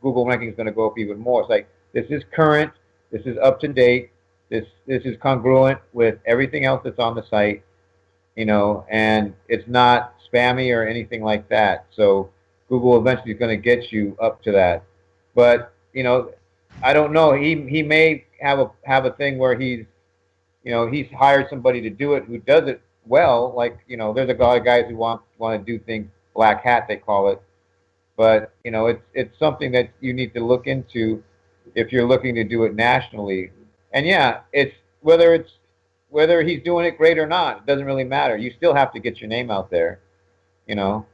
[SPEAKER 2] Google ranking is going to go up even more. It's like this is current, this is up to date, this is congruent with everything else that's on the site, and it's not spammy or anything like that. So Google eventually is going to get you up to that. But I don't know. He may have a thing where he's hired somebody to do it who does it well. Like, there's a lot of guys who want to do things black hat, they call it. But it's something that you need to look into if you're looking to do it nationally. And yeah, it's whether he's doing it great or not, it doesn't really matter. You still have to get your name out there. You know,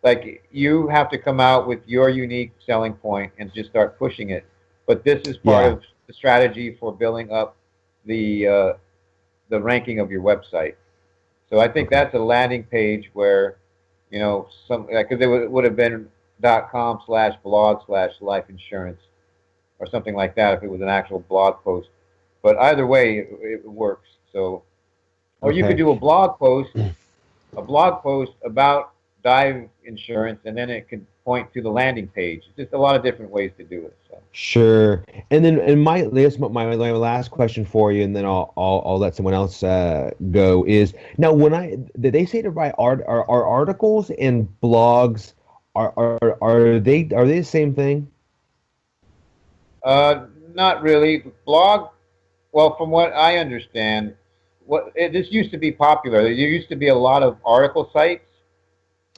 [SPEAKER 2] like you have to come out with your unique selling point and just start pushing it. But this is part
[SPEAKER 3] Yeah.
[SPEAKER 2] of the strategy for building up the uh, the ranking of your website. So I think
[SPEAKER 3] Okay.
[SPEAKER 2] that's a landing page where, some because it would have been .com/blog/life insurance or something like that if it was an actual blog post. But either way, it works. So, or you could
[SPEAKER 3] Okay.
[SPEAKER 2] do a blog post about dive insurance, and then it could point to the landing page. It's just a lot of different ways to do it. So,
[SPEAKER 3] Sure. And then, and my last question for you, and then I'll let someone else go. Is now when did they say to write are articles and blogs are they the same thing?
[SPEAKER 2] not really. Blog, well, from what I understand, this used to be popular. There used to be a lot of article sites,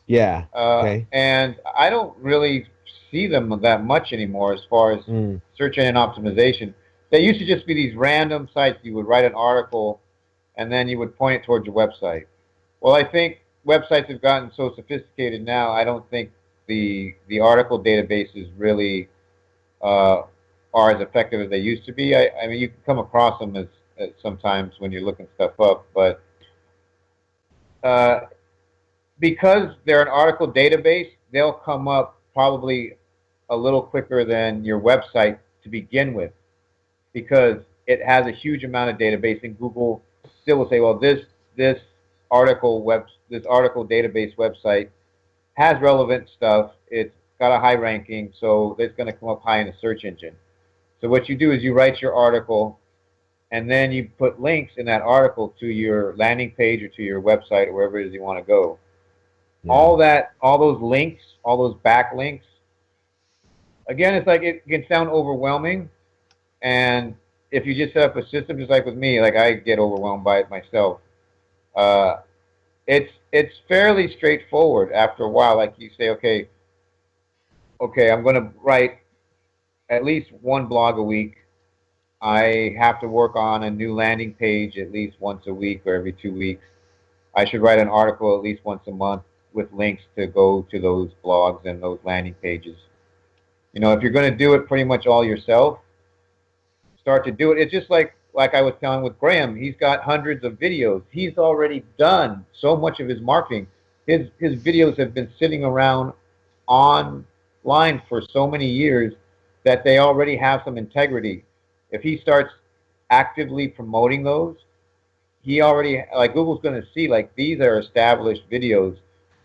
[SPEAKER 3] Yeah. Okay.
[SPEAKER 2] and I don't really see them that much anymore as far as
[SPEAKER 3] Mm.
[SPEAKER 2] search engine optimization. They used to just be these random sites. You would write an article, and then you would point it towards your website. Well, I think websites have gotten so sophisticated now. I don't think the article databases really uh, are as effective as they used to be. I mean, you can come across them as sometimes when you're looking stuff up, but uh, because they're an article database, they'll come up probably a little quicker than your website to begin with because it has a huge amount of database, and Google still will say, well, this this article database website has relevant stuff. It's got a high ranking, so it's going to come up high in the search engine. So what you do is you write your article, and then you put links in that article to your landing page or to your website or wherever it is you want to go.
[SPEAKER 3] Yeah.
[SPEAKER 2] All those links, all those backlinks. Again, it's like it can sound overwhelming, and if you just set up a system, just like with me, like I get overwhelmed by it myself. Uh, it's fairly straightforward after a while. Like you say, okay, I'm going to write at least one blog a week. I have to work on a new landing page at least once a week or every 2 weeks. I should write an article at least once a month with links to go to those blogs and those landing pages. If you're going to do it pretty much all yourself, start to do it. It's just like I was telling with Graham. He's got hundreds of videos. He's already done so much of his marketing. His videos have been sitting around online for so many years that they already have some integrity. If he starts actively promoting those, he already like Google's going to see like these are established videos,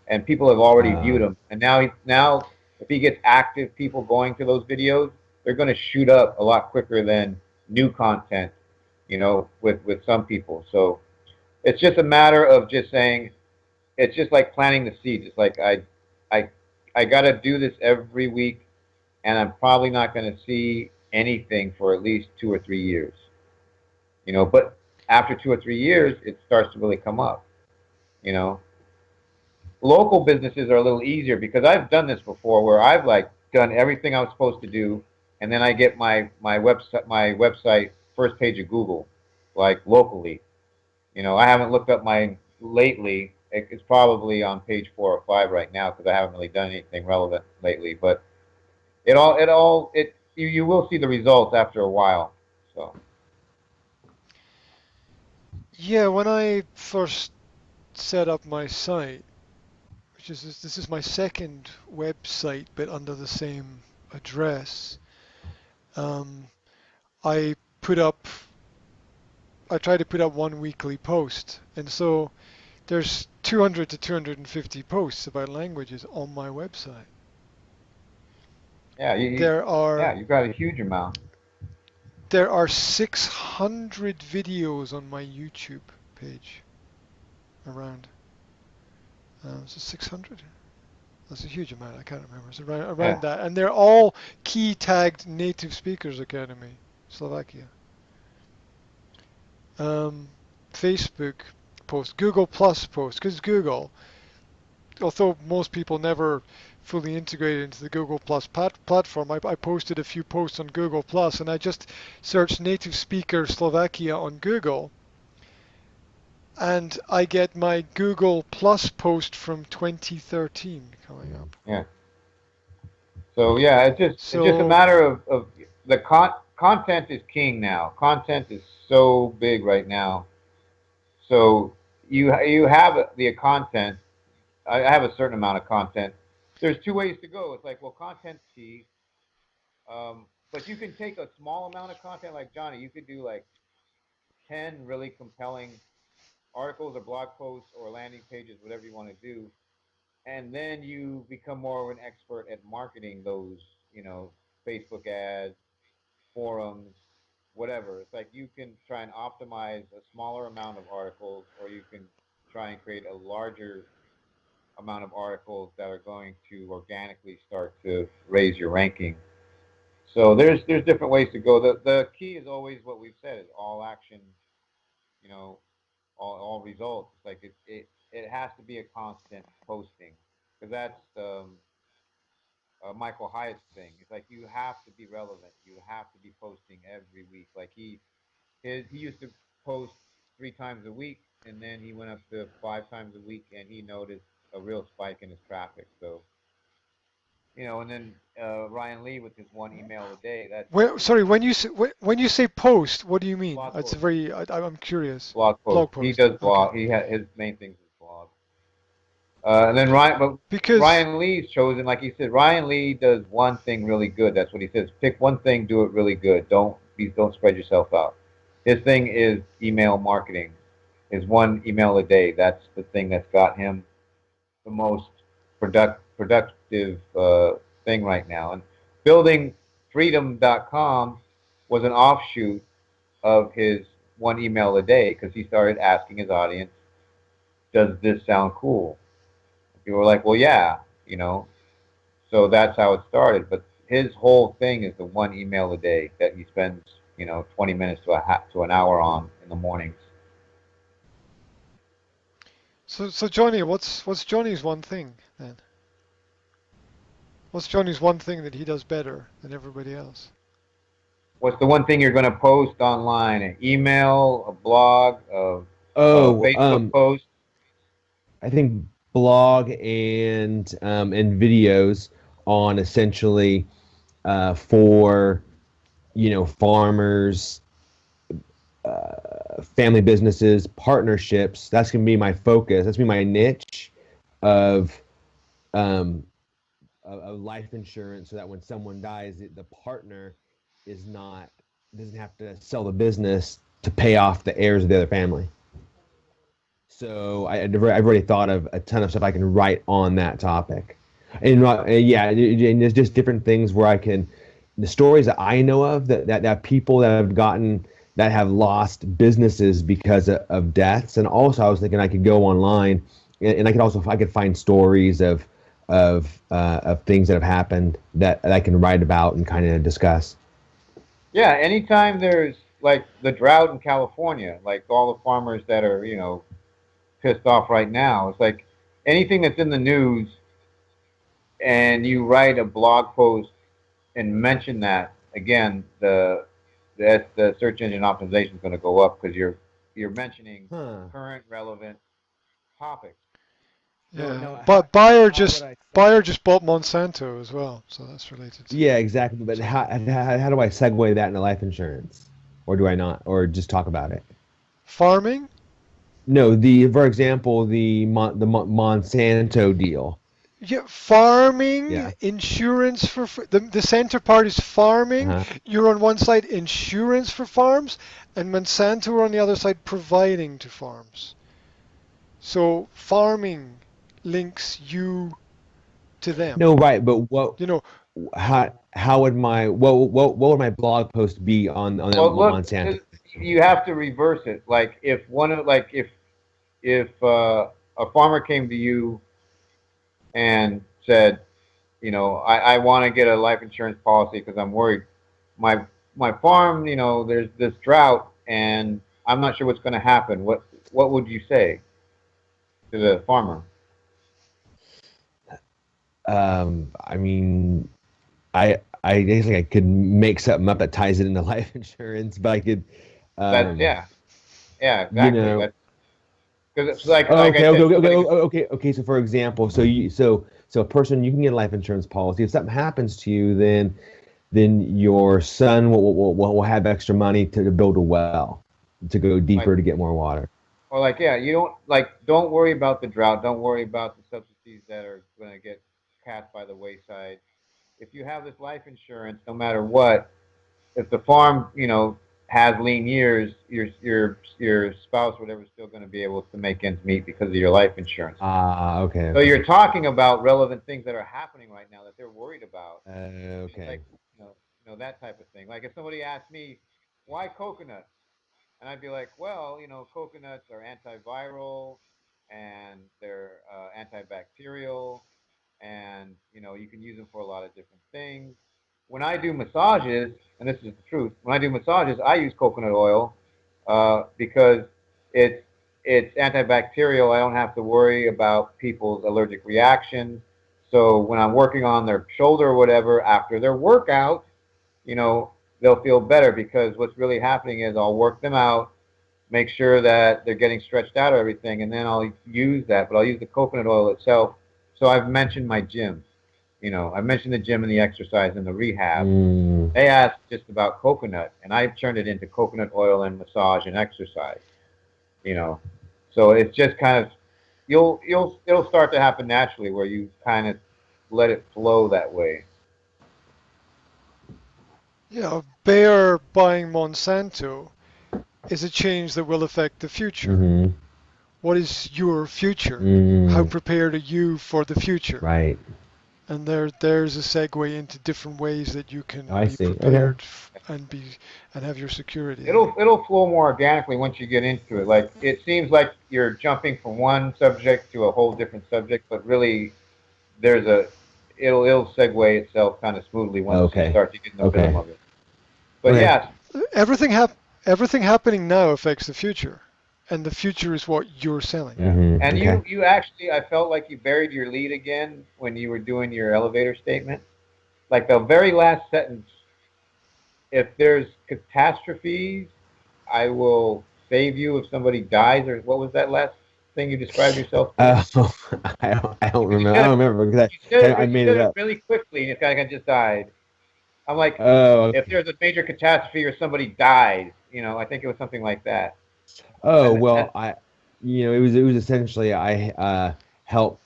[SPEAKER 2] and people have already viewed
[SPEAKER 3] Uh,
[SPEAKER 2] them. And now if he gets active people going to those videos, they're going to shoot up a lot quicker than new content. With some people. So it's just a matter of just saying it's just like planting the seeds. It's like I I got to do this every week, and I'm probably not going to see anything for at least 2 or 3 years. But after 2 or 3 years, it starts to really come up. You know, local businesses are a little easier because I've done this before, where I've like done everything I was supposed to do, and then I get my website first page of Google, like locally. I haven't looked up mine lately. It's probably on page 4 or 5 right now because I haven't really done anything relevant lately. But you will see the results after a while. So
[SPEAKER 1] Yeah, when I first set up my site, which is this is my second website, but under the same address, um, I put up, I try to put up one weekly post, and so there's 200 to 250 posts about languages on my website.
[SPEAKER 2] yeah,
[SPEAKER 1] There
[SPEAKER 2] yeah,
[SPEAKER 1] are
[SPEAKER 2] you've got a huge amount.
[SPEAKER 1] there are 600 videos on my YouTube page around. So 600? That's a huge amount. I can't remember. It's around
[SPEAKER 2] Yeah.
[SPEAKER 1] that, and they're all key tagged Native Speakers Academy, Slovakia. Um, Facebook post, Google Plus post, because Google, although most people never fully integrated into the Google Plus platform, I posted a few posts on Google Plus, and I just searched native speaker Slovakia on Google, and I get my Google Plus post from 2013 coming up.
[SPEAKER 2] Yeah. So yeah, it's just a
[SPEAKER 1] So,
[SPEAKER 2] matter of the content is king now. Content is so big right now. So you have the content. I have a certain amount of content. There's two ways to go. It's like, well, content's key, but you can take a small amount of content, like Johnny. You could do like 10 really compelling articles or blog posts or landing pages, whatever you want to do, and then you become more of an expert at marketing those, Facebook ads, forums, whatever. It's like you can try and optimize a smaller amount of articles, or you can try and create a larger amount of articles that are going to organically start to raise your ranking. So there's different ways to go. The key is always what we've said is all action, you know, all results. It's like it has to be a constant posting because that's Michael Hyatt's thing. It's like you have to be relevant. You have to be posting every week. Like he used to post 3 times a week, and then he went up to 5 times a week, and he noticed a real spike in his traffic. So and then Ryan Lee with his one email a day. That's
[SPEAKER 1] when,
[SPEAKER 2] pretty
[SPEAKER 1] sorry,
[SPEAKER 2] much
[SPEAKER 1] when you say post, what do you mean?
[SPEAKER 2] blog
[SPEAKER 1] It's a
[SPEAKER 2] post.
[SPEAKER 1] very, I'm curious.
[SPEAKER 2] Blog post.
[SPEAKER 1] Blog
[SPEAKER 2] He
[SPEAKER 1] post.
[SPEAKER 2] does
[SPEAKER 1] Okay.
[SPEAKER 2] blog. He his main things is blog. And then but
[SPEAKER 1] Because
[SPEAKER 2] Ryan Lee's chosen, like he said, Ryan Lee does one thing really good. That's what he says. Pick one thing, do it really good. Don't spread yourself out. His thing is email marketing. Is one email a day. That's the thing that's got him the most productive thing right now. And building freedom.com was an offshoot of his one email a day because he started asking his audience, "Does this sound cool?" People were like, "Well, yeah," you know. So that's how it started. But his whole thing is the one email a day that he spends, 20 minutes to an hour on in the mornings.
[SPEAKER 1] so Johnny, what's Johnny's one thing then? What's Johnny's one thing that he does better than everybody else?
[SPEAKER 2] What's the one thing you're going to post online? An email, a blog, a
[SPEAKER 3] Oh,
[SPEAKER 2] Facebook post?
[SPEAKER 3] I think blog and videos on essentially for farmers, family businesses, partnerships. That's gonna be my focus. That's gonna be my niche of um, of life insurance, so that when someone dies, the partner is not doesn't have to sell the business to pay off the heirs of the other family. So I've already thought of a ton of stuff I can write on that topic, and yeah, and there's just different things where I can the stories that I know of that people that have lost businesses because of deaths, and also I was thinking I could go online and I could find stories of things that have happened that I can write about and kind of discuss.
[SPEAKER 2] Yeah, anytime there's like the drought in California, like all the farmers that are, pissed off right now, it's like anything that's in the news and you write a blog post and mention that, again, the search engine optimization is going to go up because you're mentioning
[SPEAKER 3] Huh.
[SPEAKER 2] current relevant topics.
[SPEAKER 3] No,
[SPEAKER 1] Yeah,
[SPEAKER 3] no.
[SPEAKER 1] but
[SPEAKER 3] How would I
[SPEAKER 1] Bayer just bought Monsanto as well, so that's related to
[SPEAKER 3] Yeah, exactly. But
[SPEAKER 1] something.
[SPEAKER 3] how do I segue that into life insurance, or do I not, or just talk about it?
[SPEAKER 1] Farming?
[SPEAKER 3] No, for example, the Monsanto deal.
[SPEAKER 1] Yeah, farming,
[SPEAKER 3] Yeah.
[SPEAKER 1] insurance the center part is farming.
[SPEAKER 3] Uh-huh.
[SPEAKER 1] You're on one side insurance for farms, and Monsanto are on the other side providing to farms. So farming links you to them.
[SPEAKER 3] No, right, but what
[SPEAKER 1] You know,
[SPEAKER 3] how would my what would my blog post be on that
[SPEAKER 2] Well, look,
[SPEAKER 3] Monsanto?
[SPEAKER 2] you have to reverse it. Like if a farmer came to you and said, I want to get a life insurance policy because I'm worried. My my farm, there's this drought, and I'm not sure what's going to happen. What would you say to the farmer?
[SPEAKER 3] I mean, I guess like I could make something up that ties it into life insurance, but I could,
[SPEAKER 2] That's
[SPEAKER 3] um,
[SPEAKER 2] yeah, yeah,
[SPEAKER 3] you
[SPEAKER 2] exactly.
[SPEAKER 3] know.
[SPEAKER 2] That's because it's like
[SPEAKER 3] Oh,
[SPEAKER 2] like I
[SPEAKER 3] okay, okay,
[SPEAKER 2] said,
[SPEAKER 3] okay, okay,
[SPEAKER 2] somebody.
[SPEAKER 3] okay. So, for example, so a person, you can get a life insurance policy. If something happens to you, then your son will have extra money to build a well, to go
[SPEAKER 2] Like
[SPEAKER 3] deeper to get more water.
[SPEAKER 2] or like yeah, you don't worry about the drought. Don't worry about the subsidies that are going to get cast by the wayside. If you have this life insurance, no matter what, if the farm has lean years, your spouse whatever is still going to be able to make ends meet because of your life insurance.
[SPEAKER 3] Ah, okay,
[SPEAKER 2] So
[SPEAKER 3] okay,
[SPEAKER 2] you're talking about relevant things that are happening right now that they're worried about. It's
[SPEAKER 3] okay.
[SPEAKER 2] like that type of thing. Like if somebody asked me why coconut, and I'd be like, well, coconuts are antiviral and they're antibacterial, and you can use them for a lot of different things. When I do massages, and this is the truth, when I do massages, I use coconut oil because it's it's antibacterial. I don't have to worry about people's allergic reactions. So when I'm working on their shoulder or whatever after their workout, you know, they'll feel better because what's really happening is I'll work them out, make sure that they're getting stretched out of everything, and then I'll use that. But I'll use the coconut oil itself. So I've mentioned my gym. I mentioned the gym and the exercise and the rehab.
[SPEAKER 3] Mm,
[SPEAKER 2] They asked just about coconut, and I've turned it into coconut oil and massage and exercise. You know, so it's just kind of it'll start to happen naturally where you kind of let it flow that way.
[SPEAKER 1] Bayer buying Monsanto is a change that will affect the future.
[SPEAKER 3] mm-hmm,
[SPEAKER 1] What is your future? How
[SPEAKER 3] mm,
[SPEAKER 1] prepared are you for the future?
[SPEAKER 3] right.
[SPEAKER 1] And there's a segue into different ways that you
[SPEAKER 3] Oh,
[SPEAKER 1] can
[SPEAKER 3] I
[SPEAKER 1] be
[SPEAKER 3] see. Okay.
[SPEAKER 1] prepared and be and have your security
[SPEAKER 2] It'll
[SPEAKER 1] there.
[SPEAKER 2] it'll flow more organically once you get into it. Like it seems like you're jumping from one subject to a whole different subject, but really there's a it'll segue itself kind of smoothly once you
[SPEAKER 3] Okay.
[SPEAKER 2] start to get in the rhythm
[SPEAKER 3] Okay.
[SPEAKER 2] of it. But
[SPEAKER 3] Okay.
[SPEAKER 2] yes,
[SPEAKER 1] Everything everything happening now affects the future, and the future is what you're selling.
[SPEAKER 2] yeah.
[SPEAKER 3] Mm-hmm.
[SPEAKER 2] And
[SPEAKER 3] Okay.
[SPEAKER 2] you actually I felt like you buried your lead again when you were doing your elevator statement. Like the very last sentence, if there's catastrophes, I will save you if somebody dies, or what was that last thing you described yourself to?
[SPEAKER 3] Oh, I don't
[SPEAKER 2] Because
[SPEAKER 3] remember. I don't remember because I
[SPEAKER 2] you
[SPEAKER 3] made
[SPEAKER 2] said
[SPEAKER 3] it
[SPEAKER 2] it
[SPEAKER 3] up.
[SPEAKER 2] really quickly, and it's kind of just died. I'm like,
[SPEAKER 3] Oh,
[SPEAKER 2] if
[SPEAKER 3] okay.
[SPEAKER 2] there's a major catastrophe or somebody died, I think it was something like that.
[SPEAKER 3] Oh,
[SPEAKER 2] And
[SPEAKER 3] well,
[SPEAKER 2] that,
[SPEAKER 3] it was essentially I help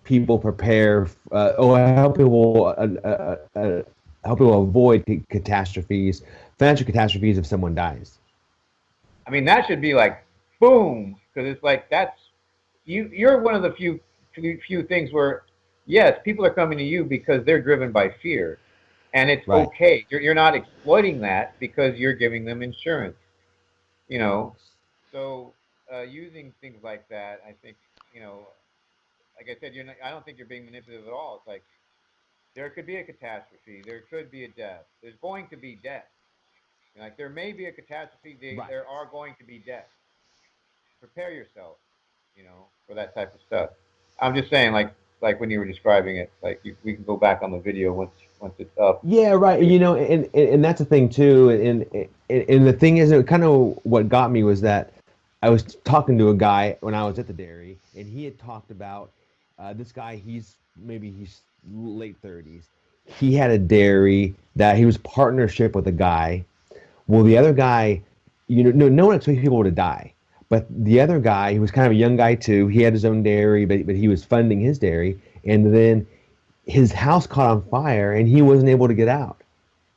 [SPEAKER 3] people prepare. I help people avoid catastrophes, financial catastrophes if someone dies.
[SPEAKER 2] I mean, that should be like, boom, because it's like that's you're one of the few things where, yes, people are coming to you because they're driven by fear, and it's
[SPEAKER 3] Right.
[SPEAKER 2] okay. You're not exploiting that because you're giving them insurance. You know, so using things like that, I think, you know, like I said, I don't think you're being manipulative at all. It's like there could be a catastrophe, there could be a death, there's going to be death. Like there may be a catastrophe,
[SPEAKER 3] Right.
[SPEAKER 2] there are going to be deaths. Prepare yourself, for that type of stuff. I'm just saying, like when you were describing it, like we can go back on the video once it's up.
[SPEAKER 3] Yeah, right. And that's the thing too. And the thing is, kind of what got me was that I was talking to a guy when I was at the dairy, and he had talked about this guy. He's late 30s. He had a dairy that he was partnership with a guy. Well, the other guy, no one expects people to die. But the other guy, he was kind of a young guy too. He had his own dairy, but he was funding his dairy. And then his house caught on fire and he wasn't able to get out.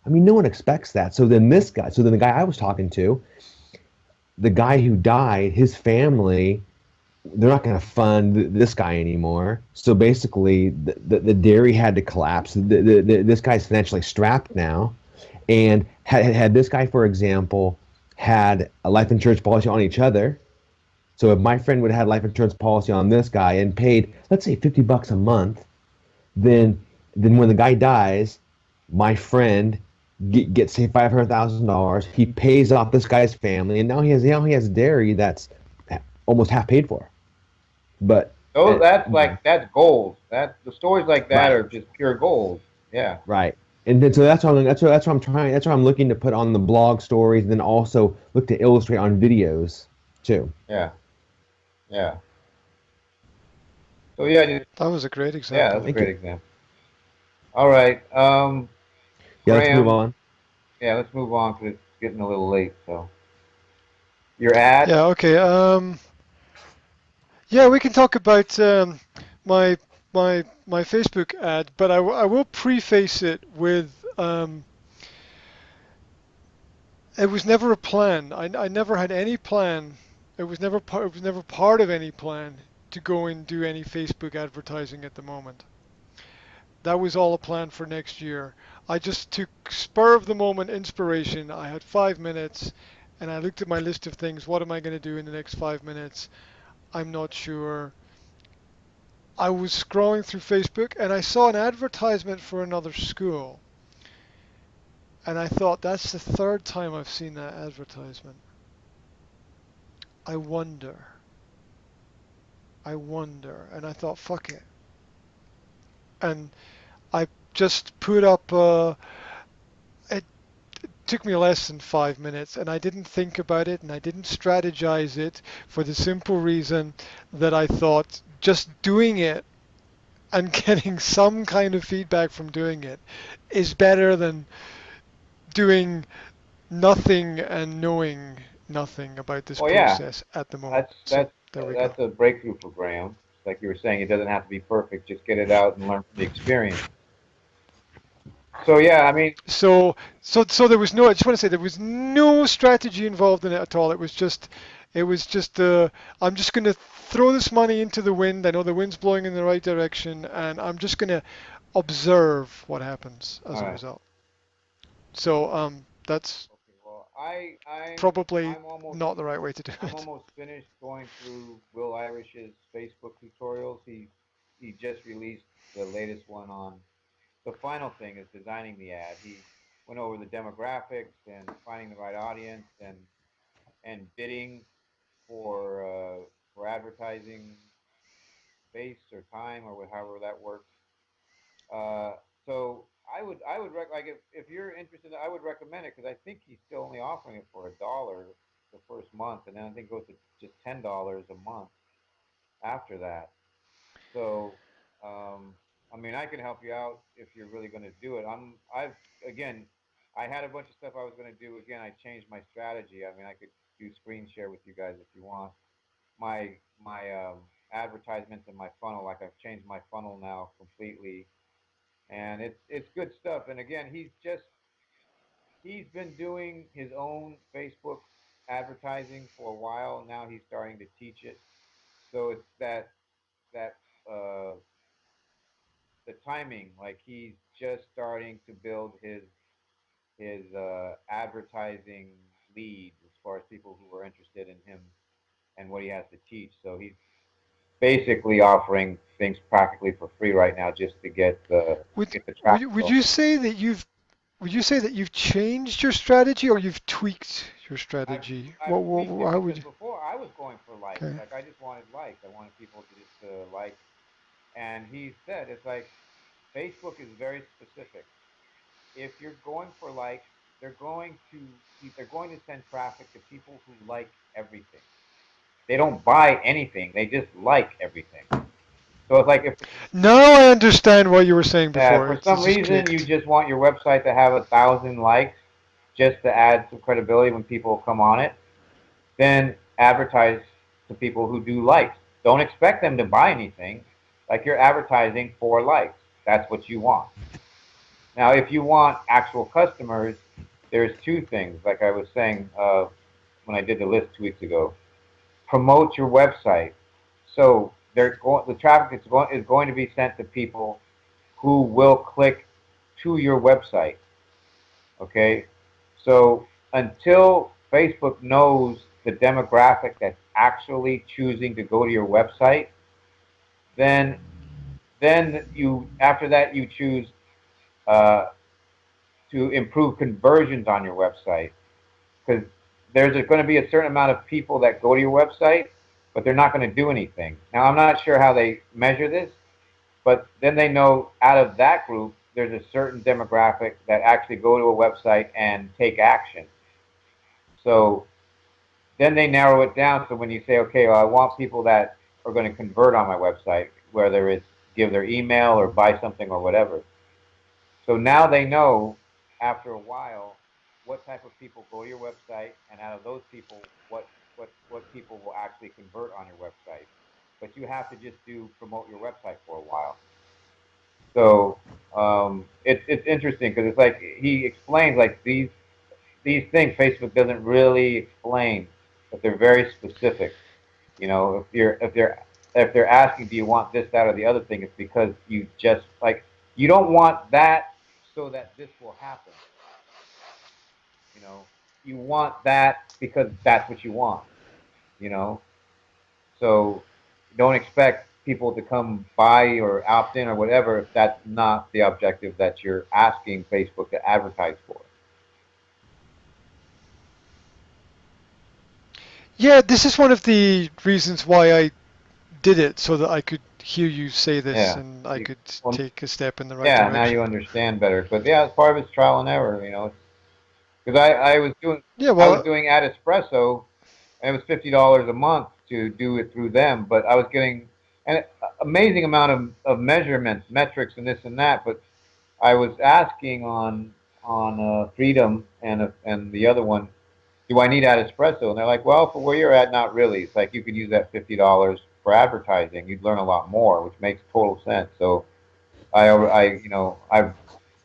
[SPEAKER 3] I mean, no one expects that. So then the guy I was talking to, the guy who died, his family, they're not going to fund this guy anymore. So basically, the dairy had to collapse. This guy's financially strapped now. And had this guy, for example, had a life insurance policy on each other, So if my friend would have had life insurance policy on this guy and paid, let's say, $50 a month, then when the guy dies, my friend gets say $500,000. He pays off this guy's family, and now he has dairy that's almost half paid for. But
[SPEAKER 2] Oh, that's gold. That the stories like that
[SPEAKER 3] right,
[SPEAKER 2] are just pure gold. Yeah.
[SPEAKER 3] right. And then so that's what I'm trying. That's what I'm looking to put on the blog stories, and then also look to illustrate on videos too.
[SPEAKER 2] Yeah. Yeah. So yeah,
[SPEAKER 1] That was a great
[SPEAKER 2] yeah,
[SPEAKER 1] example.
[SPEAKER 2] that's a
[SPEAKER 3] Thank
[SPEAKER 2] great
[SPEAKER 3] you.
[SPEAKER 2] example. All right,
[SPEAKER 3] Yeah, let's move
[SPEAKER 2] Graham.
[SPEAKER 3] on.
[SPEAKER 2] Yeah, let's move on because it's getting a little late. So your ad.
[SPEAKER 1] Yeah, okay. Yeah, we can talk about my my Facebook ad, but I will preface it with it was never a plan. I never had any plan. It was never part of any plan to go and do any Facebook advertising at the moment. That was all a plan for next year. I just took spur of the moment inspiration. I had 5 minutes and I looked at my list of things. What am I going to do in the next 5 minutes? I'm not sure. I was scrolling through Facebook and I saw an advertisement for another school. And I thought, that's the third time I've seen that advertisement. I wonder. I wonder. And I thought, fuck it. And I just put up, it took me less than 5 minutes and I didn't think about it and I didn't strategize it for the simple reason that I thought just doing it and getting some kind of feedback from doing it is better than doing nothing and knowing nothing about this
[SPEAKER 2] Well, yeah,
[SPEAKER 1] process at the moment.
[SPEAKER 2] that's
[SPEAKER 1] So
[SPEAKER 2] that's
[SPEAKER 1] there we go.
[SPEAKER 2] that's a breakthrough for Graham. Like you were saying, it doesn't have to be perfect. Just get it out and learn from the experience. So yeah, I mean,
[SPEAKER 1] So there was no. I just want to say there was no strategy involved in it at all. It was just. I'm just going to throw this money into the wind. I know the wind's blowing in the right direction, and I'm just going to observe what happens as
[SPEAKER 2] all
[SPEAKER 1] a
[SPEAKER 2] right.
[SPEAKER 1] result. So that's
[SPEAKER 2] Okay. Well,
[SPEAKER 1] probably
[SPEAKER 2] I'm almost
[SPEAKER 1] not the right way to do
[SPEAKER 2] I'm
[SPEAKER 1] it.
[SPEAKER 2] almost finished going through Will Irish's Facebook tutorials. He just released the latest one on the final thing is designing the ad. He went over the demographics and finding the right audience and bidding for advertising space or time or however that works. Uh, so like if you're interested, I would recommend it because I think he's still only offering it for $1 the first month, and then I think it goes to just $10 a month after that. So, I mean, I can help you out if you're really going to do it. I've again, I had a bunch of stuff I was going to do. Again, I changed my strategy. I mean, I could do screen share with you guys if you want. My advertisements and my funnel, like I've changed my funnel now completely, and it's good stuff. And again, he's been doing his own Facebook advertising for a while. Now he's starting to teach it. So it's that the timing, like he's just starting to build his advertising lead as far as people who are interested in him and what he has to teach. So he's basically offering things practically for free right now just to
[SPEAKER 1] Would
[SPEAKER 2] get the traffic
[SPEAKER 1] would
[SPEAKER 2] going.
[SPEAKER 1] you say that you've changed your strategy or you've tweaked your
[SPEAKER 2] I've
[SPEAKER 1] strategy?
[SPEAKER 2] I've tweaked it
[SPEAKER 1] How would
[SPEAKER 2] because
[SPEAKER 1] you?
[SPEAKER 2] before I was going for likes.
[SPEAKER 1] Okay.
[SPEAKER 2] Like I just wanted likes. I wanted people to just like. And he said it's like Facebook is very specific. If you're going for likes, they're going to they're going to send traffic to people who like everything. They don't buy anything. They just like everything. So it's like if
[SPEAKER 1] Now I understand what you were saying before.
[SPEAKER 2] for
[SPEAKER 1] It's
[SPEAKER 2] some
[SPEAKER 1] just
[SPEAKER 2] reason you
[SPEAKER 1] clicked.
[SPEAKER 2] just want your website to have 1,000 likes just to add some credibility when people come on it, then advertise to people who do likes. Don't expect them to buy anything. Like you're advertising for likes. That's what you want. Now, if you want actual customers, there's two things. Like I was saying when I did the list 2 weeks ago, promote your website. So the traffic is going to be sent to people who will click to your website. Okay, so until Facebook knows the demographic that's actually choosing to go to your website, then you after that you choose uh, to improve conversions on your website, because there's going to be a certain amount of people that go to your website, but they're not going to do anything. Now, I'm not sure how they measure this, but then they know out of that group, there's a certain demographic that actually go to a website and take action. So then they narrow it down. So when you say, okay, well, I want people that are going to convert on my website, whether it's give their email or buy something or whatever. So now they know after a while what type of people go to your website, and out of those people, what people will actually convert on your website. But you have to just do promote your website for a while. So it's interesting because it's like he explains like these things Facebook doesn't really explain, but they're very specific. You know, if they're asking, do you want this, that, or the other thing, it's because you just like you don't want that so that this will happen. You know, you want that because that's what you want. You know, so don't expect people to come buy or opt in or whatever if that's not the objective that you're asking Facebook to advertise for.
[SPEAKER 1] Yeah, this is one of the reasons why I did it, so that I could hear you say this
[SPEAKER 2] Yeah.
[SPEAKER 1] and I could
[SPEAKER 2] Well,
[SPEAKER 1] take a step in the right
[SPEAKER 2] yeah. Now you
[SPEAKER 1] direction.
[SPEAKER 2] understand better. But yeah, it's part of it's trial and error. You know, because
[SPEAKER 1] Yeah,
[SPEAKER 2] I was
[SPEAKER 1] well,
[SPEAKER 2] doing ad espresso, and it was $50 a month to do it through them, but I was getting an amazing amount of measurements, metrics, and this and that. But I was asking on Freedom and the other one, do I need ad espresso? And they're like, well, for where you're at, not really. It's like you could use that $50 for advertising. You'd learn a lot more, which makes total sense. So I've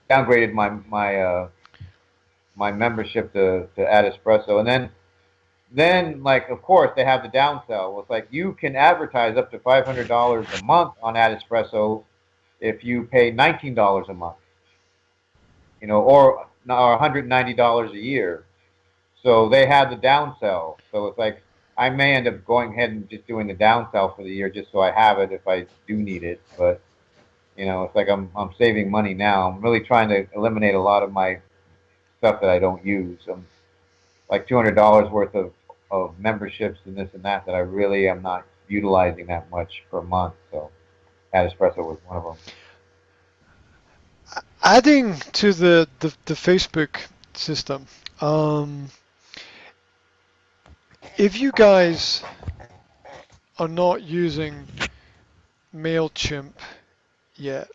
[SPEAKER 2] downgraded my membership to ad espresso, and then like of course they have the downsell. Well, it's like you can advertise up to $500 a month on ad espresso if you pay $19 a month, or $190 a year. So they have the downsell. So it's like I may end up going ahead and just doing the downsell for the year just so I have it if I do need it. But it's like I'm saving money now. I'm really trying to eliminate a lot of my stuff that I don't use. I'm like $200 worth of memberships and this and that I really am not utilizing that much per month. So Ad Espresso was one of them.
[SPEAKER 1] adding to the Facebook system, um, if you guys are not using MailChimp yet,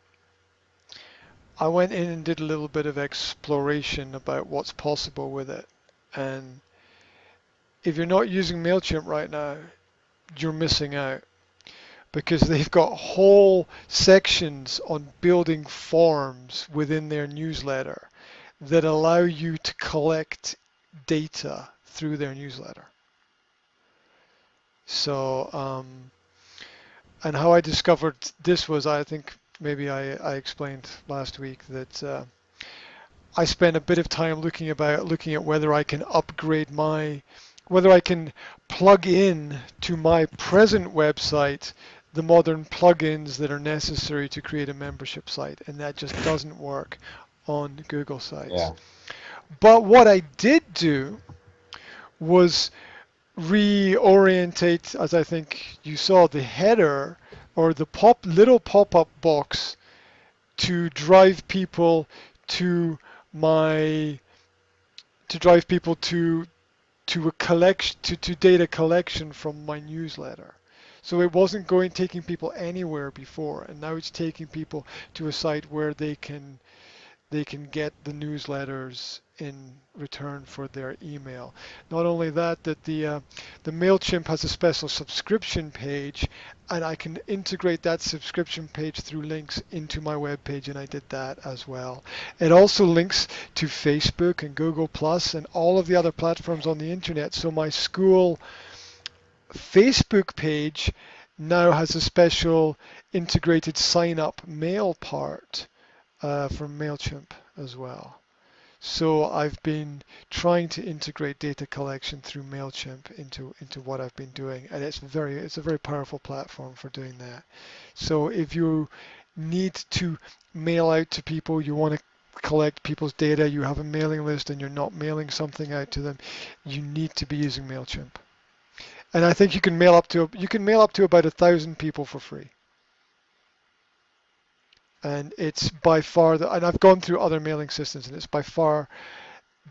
[SPEAKER 1] I went in and did a little bit of exploration about what's possible with it. And if you're not using MailChimp right now, you're missing out, because they've got whole sections on building forms within their newsletter that allow you to collect data through their newsletter. So, and how I discovered this was, I think maybe I explained last week that I spent a bit of time looking at whether I can whether I can plug in to my present website the modern plugins that are necessary to create a membership site, and that just doesn't work on Google sites.
[SPEAKER 2] Yeah.
[SPEAKER 1] But what I did do was reorientate, as I think you saw, the header or the little pop-up box to drive people to my to drive people to a collection to data collection from my newsletter. So it wasn't taking people anywhere before, and now it's taking people to a site where they can get the newsletters in return for their email. Not only that, the MailChimp has a special subscription page, and I can integrate that subscription page through links into my web page, and I did that as well. It also links to Facebook and Google Plus and all of the other platforms on the internet. So my school Facebook page now has a special integrated sign-up mail part from MailChimp as well. So I've been trying to integrate data collection through Mailchimp into what I've been doing, and it's a very powerful platform for doing that. So if you need to mail out to people, you want to collect people's data, you have a mailing list and you're not mailing something out to them, you need to be using Mailchimp. And I think you can mail up to about 1,000 people for free. And it's by far and I've gone through other mailing systems, and it's by far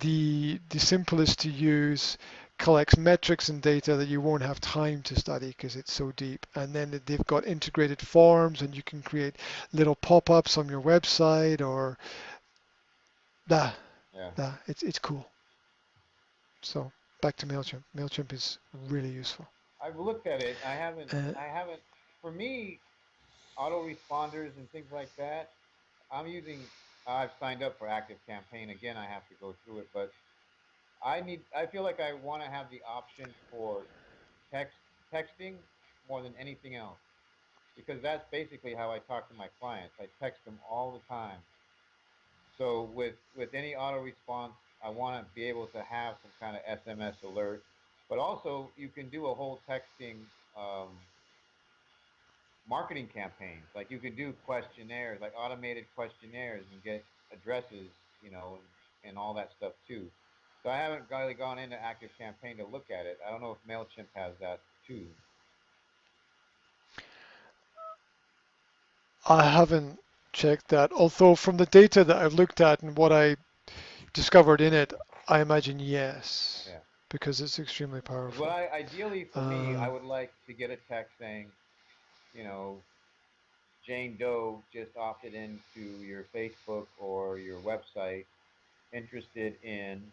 [SPEAKER 1] the simplest to use, collects metrics and data that you won't have time to study because it's so deep. And then they've got integrated forms, and you can create little pop-ups on your website or that.
[SPEAKER 2] Yeah.
[SPEAKER 1] It's cool. So back to Mailchimp. Mailchimp is really useful.
[SPEAKER 2] I've looked at it. I haven't.
[SPEAKER 1] Uh,
[SPEAKER 2] I haven't. For me, autoresponders and things like that. I'm using. I've signed up for Active Campaign again. I have to go through it, but I need. I feel like I want to have the option for text texting more than anything else because that's basically how I talk to my clients. I text them all the time. So with any auto response, I want to be able to have some kind of SMS alert, but also you can do a whole texting marketing campaigns. Like you could do questionnaires, like automated questionnaires, and get addresses, and all that stuff too. So I haven't really gone into Active Campaign to look at it. I don't know if Mailchimp has that too.
[SPEAKER 1] I haven't checked that, although from the data that I've looked at and what I discovered in it, I imagine yes,
[SPEAKER 2] Yeah.
[SPEAKER 1] because it's extremely
[SPEAKER 2] Because what
[SPEAKER 1] powerful.
[SPEAKER 2] I ideally for me, I
[SPEAKER 1] Uh,
[SPEAKER 2] would like to get a text saying, you know, Jane Doe just opted into your Facebook or your website, interested in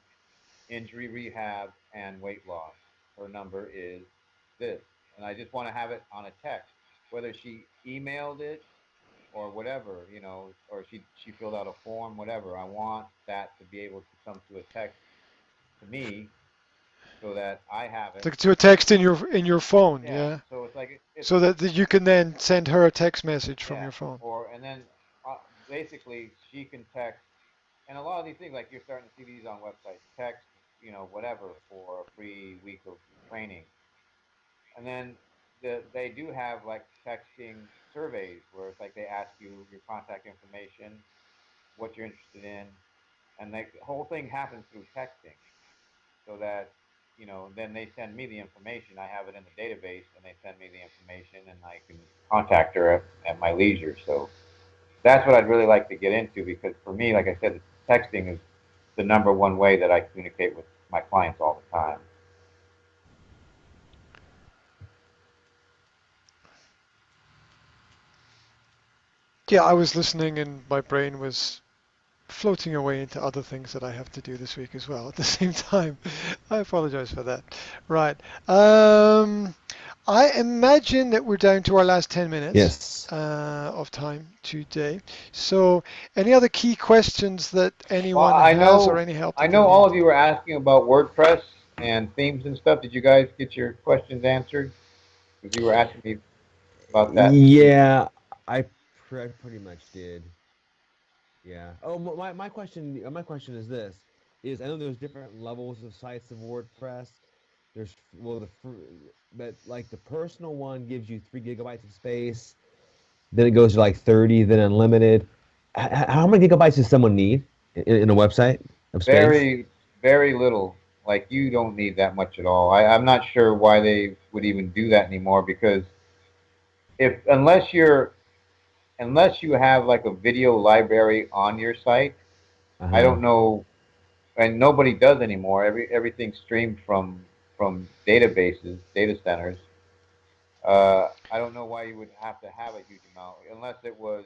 [SPEAKER 2] injury rehab and weight loss. Her number is this. And I just want to have it on a text, whether she emailed it or whatever, or she filled out a form, whatever. I want that to be able to come to a text to me so that I have it.
[SPEAKER 1] to a text in your phone,
[SPEAKER 2] Yeah.
[SPEAKER 1] yeah,
[SPEAKER 2] So it's like it's
[SPEAKER 1] so that you can then send her a text message from
[SPEAKER 2] yeah.
[SPEAKER 1] your phone.
[SPEAKER 2] Or and then basically she can text, and a lot of these things like you're starting to see these on websites, text, whatever for a free week of training. And then they do have like texting surveys where it's like they ask you your contact information, what you're interested in, and the whole thing happens through texting. So that then they send me the information. I have it in the database, and they send me the information, and I can contact her at my leisure. So that's what I'd really like to get into because for me, like I said, texting is the number one way that I communicate with my clients all the time.
[SPEAKER 1] Yeah, I was listening and my brain was floating away into other things that I have to do this week as well at the same time. I apologize for that. Right. I imagine that we're down to our last 10 minutes
[SPEAKER 3] Yes.
[SPEAKER 1] of time today. So, any other key questions that
[SPEAKER 2] Well,
[SPEAKER 1] anyone has or any help
[SPEAKER 2] I
[SPEAKER 1] that they
[SPEAKER 2] know all
[SPEAKER 1] need?
[SPEAKER 2] of you were asking about WordPress and themes and stuff. Did you guys get your questions answered? Because you were asking me about that.
[SPEAKER 3] Yeah, I pretty much did. Yeah. Oh, my question is this: is I know there's different levels of sites of WordPress. There's well but like the personal one gives you 3 gigabytes of space. Then it goes to like 30, then unlimited. How many gigabytes does someone need in a website of space?
[SPEAKER 2] Very, very little. Like you don't need that much at all. I'm not sure why they would even do that anymore because if unless you have like a video library on your site, I
[SPEAKER 3] Uh-huh.
[SPEAKER 2] don't know, and nobody does anymore. Everything's streamed from databases, data centers. I don't know why you would have to have a huge amount unless it was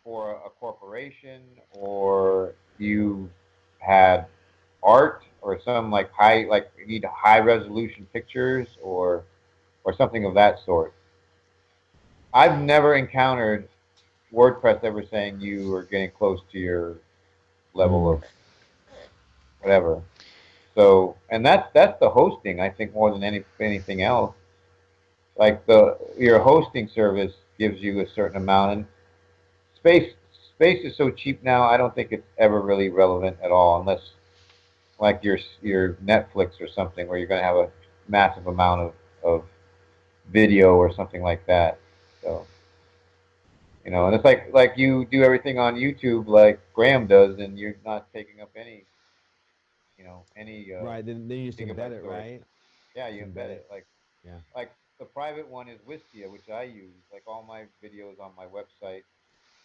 [SPEAKER 2] for a corporation or you had art or some like like you need high resolution pictures or something of that sort. I've never encountered WordPress ever saying you are getting close to your level
[SPEAKER 3] Mm.
[SPEAKER 2] of whatever. So, and that's the hosting, I think, more than anything else. Like your hosting service gives you a certain amount, and space. space is so cheap now. I don't think it's ever really relevant at all, unless like your Netflix or something, where you're going to have a massive amount of video or something like that. So and it's like you do everything on YouTube like Graham does, and you're not taking up any
[SPEAKER 3] Right. Then you just embed
[SPEAKER 2] gigabyte
[SPEAKER 3] it,
[SPEAKER 2] storage.
[SPEAKER 3] right?
[SPEAKER 2] Yeah,
[SPEAKER 3] Just
[SPEAKER 2] you embed
[SPEAKER 3] embed
[SPEAKER 2] it
[SPEAKER 3] it. Yeah.
[SPEAKER 2] like the private one is Wistia, which I use. Like all my videos on my website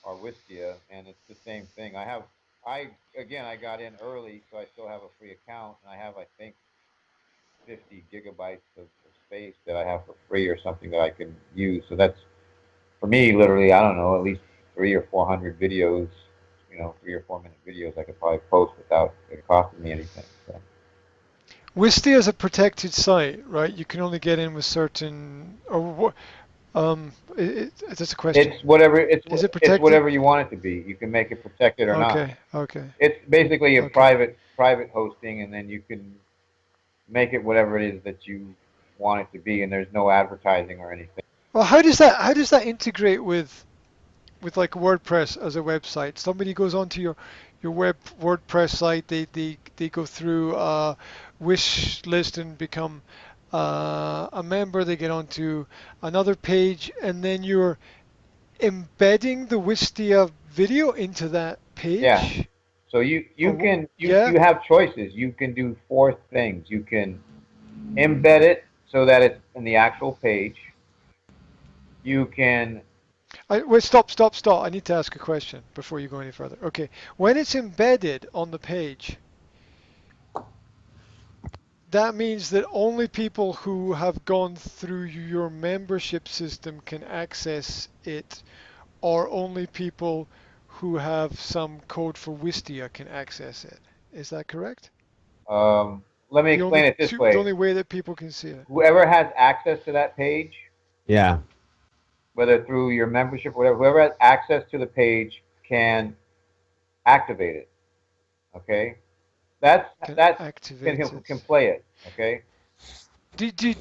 [SPEAKER 2] are Wistia, and it's the same thing. I got in early, so I still have a free account, and I have I think 50 gigabytes of space that I have for free or something that I can use. So that's for me, literally, I don't know, at least 300 or 400 videos, 3 or 4 minute videos I could probably post without it costing me anything. So
[SPEAKER 1] Wistia is a protected site, right? You can only get in with certain, or what? That's a question.
[SPEAKER 2] it's whatever
[SPEAKER 1] Is it
[SPEAKER 2] it's
[SPEAKER 1] protected?
[SPEAKER 2] whatever you want it to be. You can make it protected or not.
[SPEAKER 1] Okay, okay,
[SPEAKER 2] It's basically a
[SPEAKER 1] okay.
[SPEAKER 2] private hosting, and then you can make it whatever it is that you want it to be, and there's no advertising or anything.
[SPEAKER 1] Well, how does that integrate with like WordPress as a website? Somebody goes onto your WordPress site, they go through wish list and become a member. They get onto another page, and then you're embedding the Wistia video into that
[SPEAKER 2] Yeah.
[SPEAKER 1] page.
[SPEAKER 2] So you
[SPEAKER 1] Or
[SPEAKER 2] can
[SPEAKER 1] yeah,
[SPEAKER 2] you have choices. You can do four things. You can embed it so that it's in the actual page. You can
[SPEAKER 1] wait, stop. I need to ask a question before you go any further. Okay, when it's embedded on the page, that means that only people who have gone through your membership system can access it, or only people who have some code for Wistia can access it. Is that correct?
[SPEAKER 2] let me explain it this
[SPEAKER 1] The
[SPEAKER 2] way.
[SPEAKER 1] only way that people can see it.
[SPEAKER 2] Whoever has access to that page,
[SPEAKER 3] Yeah.
[SPEAKER 2] whether through your membership or whatever, whoever has access to the page can activate it. Okay, that's
[SPEAKER 1] Can
[SPEAKER 2] that's
[SPEAKER 1] activate it.
[SPEAKER 2] can play it. Okay,
[SPEAKER 1] Do you,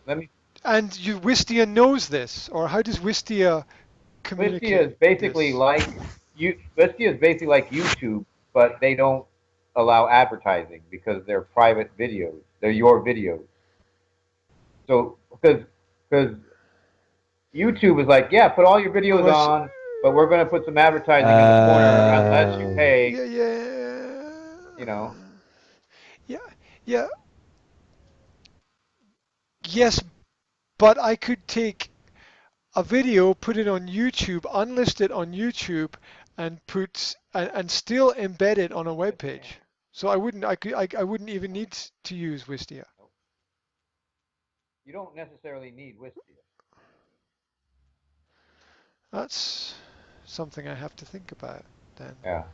[SPEAKER 2] let me.
[SPEAKER 1] and Wistia knows this, or how does Wistia
[SPEAKER 2] Wistia is
[SPEAKER 1] communicate
[SPEAKER 2] basically
[SPEAKER 1] this?
[SPEAKER 2] like Wistia is basically like YouTube, but they don't allow advertising because they're private videos. They're your videos. So because YouTube is like, yeah, put all your videos
[SPEAKER 1] Unless,
[SPEAKER 2] on, but we're going to put some advertising in the corner unless you
[SPEAKER 3] Uh,
[SPEAKER 2] pay.
[SPEAKER 1] yeah, yeah,
[SPEAKER 2] You know,
[SPEAKER 1] yeah, yeah, yes, but I could take a video, put it on YouTube, unlist it on YouTube, and still embed it on a web
[SPEAKER 2] yes, you can.
[SPEAKER 1] page. So I wouldn't I wouldn't even need to use Wistia.
[SPEAKER 2] Nope. You don't necessarily need Wistia.
[SPEAKER 1] That's something I have to think about then.
[SPEAKER 2] Yeah,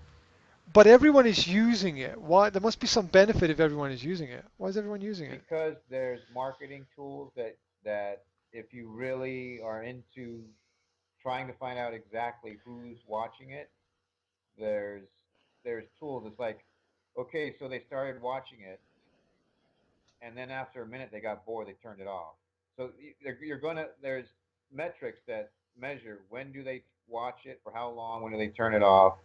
[SPEAKER 1] But everyone is using it. Why? There must be some benefit if everyone is using it. Why is everyone using it?
[SPEAKER 2] because there's marketing tools that if you really are into trying to find out exactly who's watching it, there's there's tools. It's like, okay, so they started watching it, and then after a minute they got bored, they turned it off. So you're gonna there's metrics that measure when do they watch it, for how long, when do they turn it off.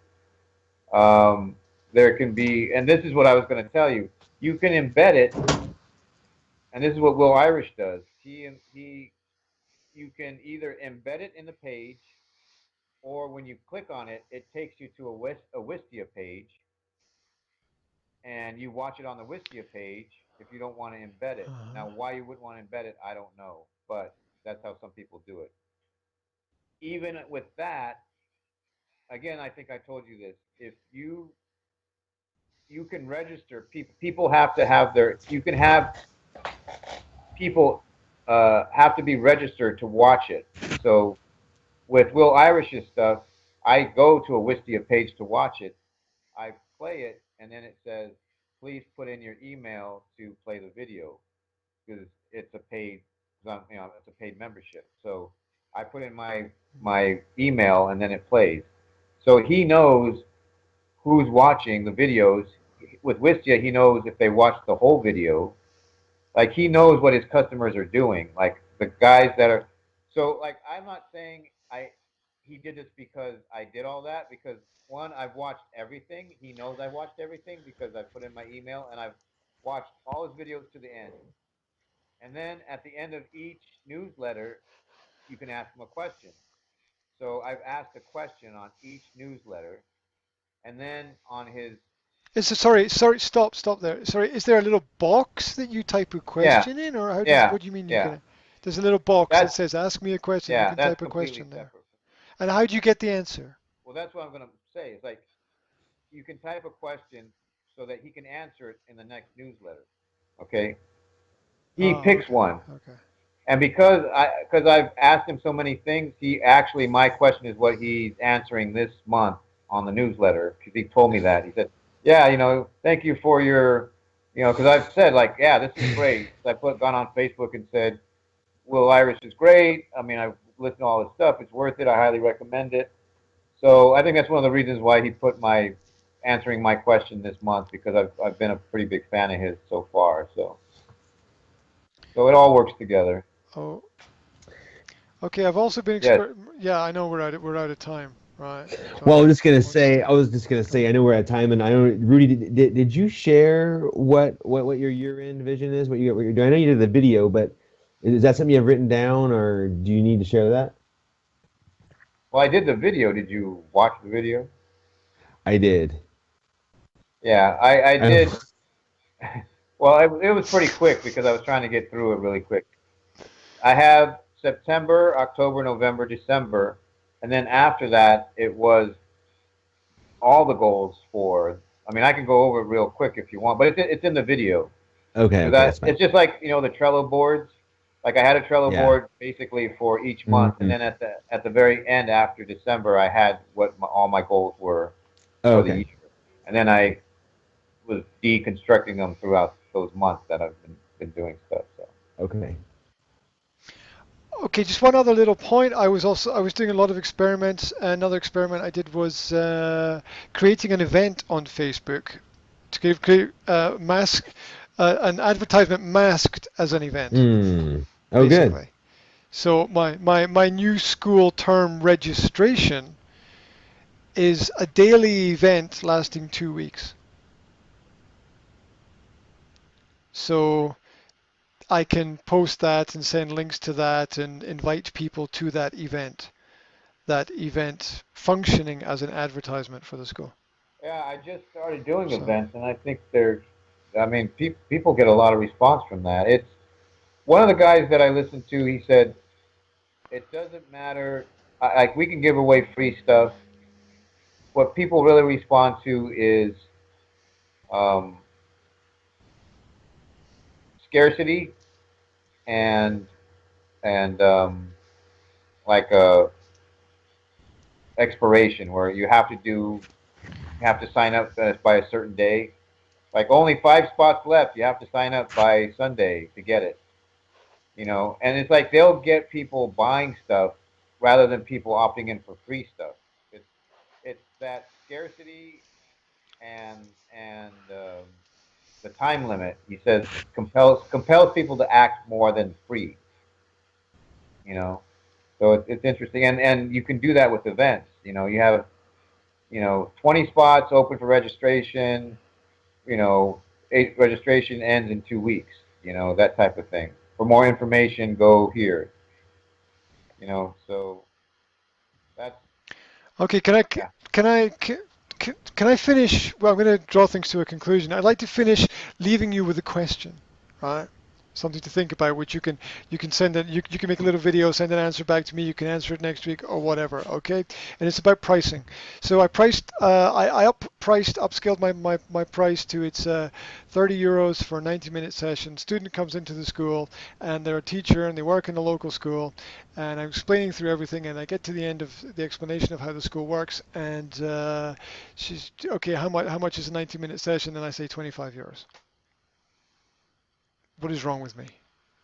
[SPEAKER 2] There can be, and this is what I was going to tell you. You can embed it, and this is what Will Irish does. He you can either embed it in the page, or when you click on it, it takes you to a Wistia page, and you watch it on the Wistia page if you don't want to embed it.
[SPEAKER 1] Uh-huh.
[SPEAKER 2] Now, why you wouldn't want to embed it, I don't know, but that's how some people do it. Even with that, again, I think I told you this. If you can register people have to have their you can have people have to be registered to watch it. So with Will Irish's stuff, I go to a Wistia page to watch it. I play it, and then it says, "Please put in your email to play the video," because it's a paid, it's a paid membership. So I put in my email, and then it plays. So he knows who's watching the videos. With Wistia, he knows if they watched the whole video. Like he knows what his customers are doing. Like the guys that are. So like I'm not saying he did this because I did all that. Because one, I've watched everything. He knows I've watched everything because I put in my email and I've watched all his videos to the end. And then at the end of each newsletter, you can ask him a question. So I've asked a question on each newsletter, and then on his
[SPEAKER 1] Sorry, stop there. Sorry, is there a little box that you type a
[SPEAKER 2] yeah,
[SPEAKER 1] question in, or
[SPEAKER 2] yeah,
[SPEAKER 1] what do you mean you
[SPEAKER 2] yeah.
[SPEAKER 1] can? There's a little box that
[SPEAKER 2] That's
[SPEAKER 1] says "Ask me a question." You
[SPEAKER 2] yeah,
[SPEAKER 1] can
[SPEAKER 2] that's
[SPEAKER 1] type a
[SPEAKER 2] completely
[SPEAKER 1] question there.
[SPEAKER 2] separate.
[SPEAKER 1] And how do you get the answer?
[SPEAKER 2] Well, that's what I'm gonna say. It's like you can type a question so that he can answer it in the next newsletter. Okay, he
[SPEAKER 1] Oh,
[SPEAKER 2] picks
[SPEAKER 1] okay,
[SPEAKER 2] one,
[SPEAKER 1] okay.
[SPEAKER 2] and because I've asked him so many things, he actually my question is what he's answering this month on the newsletter because he told me that he said, yeah, thank you for your, because I've said like, yeah, this is great. I gone on Facebook and said, Will Irish is great. I mean, I've listened to all his stuff. It's worth it. I highly recommend it. So I think that's one of the reasons why he put my answering my question this month because I've been a pretty big fan of his so far. So it all works together.
[SPEAKER 1] Oh, okay. I've also been
[SPEAKER 2] Yes.
[SPEAKER 1] Yeah, I know we're out of time, right,
[SPEAKER 3] Well,
[SPEAKER 1] Johnny?
[SPEAKER 3] I was just gonna say, I know we're at time, and I know Rudy, did you share what your year-end vision is? What you're doing? I know you did the video, but is that something you have written down, or do you need to share that?
[SPEAKER 2] Well, I did the video. Did you watch the video?
[SPEAKER 3] I did.
[SPEAKER 2] Yeah, I
[SPEAKER 3] I don't.
[SPEAKER 2] did. Well, it was pretty quick because I was trying to get through it really quick. I have September, October, November, December, and then after that, it was all the goals for. I mean, I can go over it real quick if you want, but it's in the video.
[SPEAKER 3] Okay,
[SPEAKER 2] Because
[SPEAKER 3] okay, that's fine.
[SPEAKER 2] it's just like the Trello boards. Like I had a Trello
[SPEAKER 3] Yeah.
[SPEAKER 2] board basically for each month, and
[SPEAKER 3] Hmm.
[SPEAKER 2] then at the very end after December, I had what all my goals were
[SPEAKER 3] Oh,
[SPEAKER 2] for the
[SPEAKER 3] okay.
[SPEAKER 2] year, and then I was deconstructing them throughout those months that I've been doing stuff. So
[SPEAKER 3] Okay.
[SPEAKER 1] Okay, just one other little point. I was doing a lot of experiments. Another experiment I did was creating an event on Facebook to create an advertisement masked as an event,
[SPEAKER 3] Hmm. Oh, good.
[SPEAKER 1] basically. So my new school term registration is a daily event lasting 2 weeks. So I can post that and send links to that and invite people to that event functioning as an advertisement for the school.
[SPEAKER 2] yeah, I just started doing
[SPEAKER 1] So,
[SPEAKER 2] events, and I think they're. I mean, people get a lot of response from that. It's one of the guys that I listened to. He said it doesn't matter. Like we can give away free stuff. What people really respond to is um, scarcity and like a expiration where you have to sign up by a certain day. Like only 5 spots left. You have to sign up by Sunday to get it. And it's like they'll get people buying stuff rather than people opting in for free stuff. It's it's that scarcity and the time limit. He says compels people to act more than free. You know, so it's interesting, and you can do that with events. You have 20 spots open for registration. You know, registration ends in 2 weeks. That type of thing. For more information, go here. So that's
[SPEAKER 1] okay,
[SPEAKER 2] yeah.
[SPEAKER 1] can I finish? Well, I'm going to draw things to a conclusion. I'd like to finish leaving you with a question, right? Something to think about, which you can send it. You can make a little video, send an answer back to me. You can answer it next week or whatever. Okay, and it's about pricing. So I priced, upscaled my price to its 30 euros for a 90-minute session. Student comes into the school and they're a teacher and they work in a local school, and I'm explaining through everything, and I get to the end of the explanation of how the school works, and she's okay. How much is a 90-minute session? And I say 25 euros. What is wrong with me?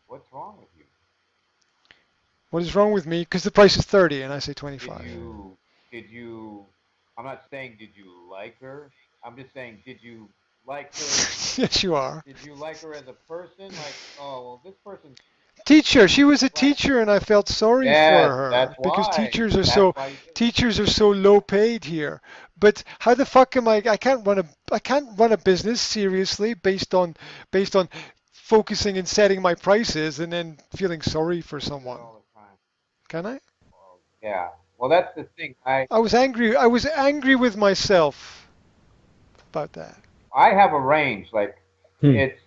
[SPEAKER 2] What's wrong with you?
[SPEAKER 1] What is wrong with me? Because the price is 30 and I say
[SPEAKER 2] Did
[SPEAKER 1] 25.
[SPEAKER 2] you did you? I'm not saying did you like her. I'm just saying did you like her?
[SPEAKER 1] Yes, you are.
[SPEAKER 2] Did you like her as a person? Like, oh well, this person's
[SPEAKER 1] teacher. She was a
[SPEAKER 2] Right.
[SPEAKER 1] teacher, and I felt sorry for
[SPEAKER 2] Yes,
[SPEAKER 1] her
[SPEAKER 2] that's
[SPEAKER 1] because
[SPEAKER 2] why. That's why you did it.
[SPEAKER 1] teachers are so low paid here. But how the fuck am I? I can't run a business seriously based on focusing and setting my prices and then feeling sorry for
[SPEAKER 2] You do that
[SPEAKER 1] someone.
[SPEAKER 2] all the time.
[SPEAKER 1] Can I?
[SPEAKER 2] Well, yeah. Well, that's the thing.
[SPEAKER 1] I was angry. I was angry with myself about that.
[SPEAKER 2] I have a range. Like,
[SPEAKER 3] Hmm.
[SPEAKER 2] it's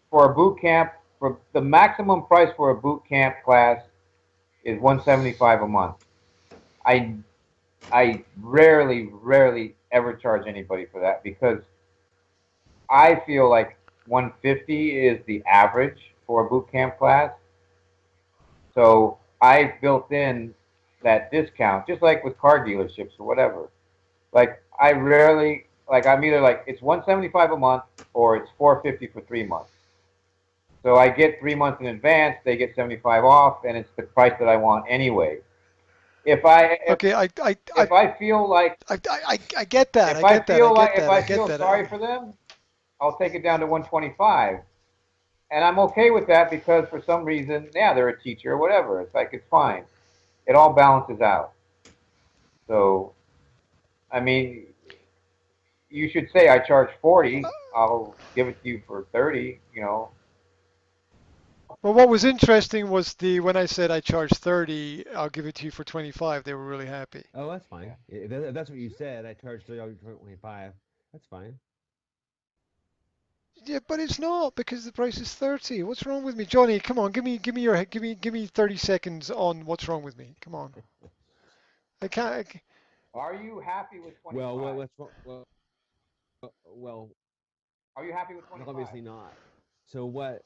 [SPEAKER 2] for a boot camp. For the maximum price for a boot camp class is 175 a month. I I rarely ever charge anybody for that because I feel like 150 is the average for a boot camp class. So I built in that discount, just like with car dealerships or whatever. Like I rarely like I'm either like it's 175 a month or it's 450 for 3 months. So I get 3 months in advance, they get 75 off, and it's the price that I want anyway. If I if
[SPEAKER 1] Okay,
[SPEAKER 2] if I feel like
[SPEAKER 1] I get that. I get that. I get
[SPEAKER 2] if
[SPEAKER 1] that. I
[SPEAKER 2] I
[SPEAKER 1] get
[SPEAKER 2] feel
[SPEAKER 1] that.
[SPEAKER 2] sorry for them, I'll take it down to 125. And I'm okay with that because for some reason, yeah, they're a teacher or whatever. It's like it's fine. It all balances out. So, I mean, you should say I charge 40. I'll give it to you for 30, you know.
[SPEAKER 1] Well, what was interesting was the when I said I charge 30, I'll give it to you for 25. They were really happy.
[SPEAKER 3] Oh, that's fine.
[SPEAKER 2] Yeah.
[SPEAKER 3] If that's what you said. I charge 3.25. That's fine.
[SPEAKER 1] Yeah, but it's not because the price is 30. What's wrong with me, Johnny? Come on, give me 30 seconds on what's wrong with me. Come on. I can't.
[SPEAKER 2] Are you happy with
[SPEAKER 3] Well,
[SPEAKER 2] 25?
[SPEAKER 3] what's wrong? Well,
[SPEAKER 2] Are you happy with 25?
[SPEAKER 3] obviously not. So what?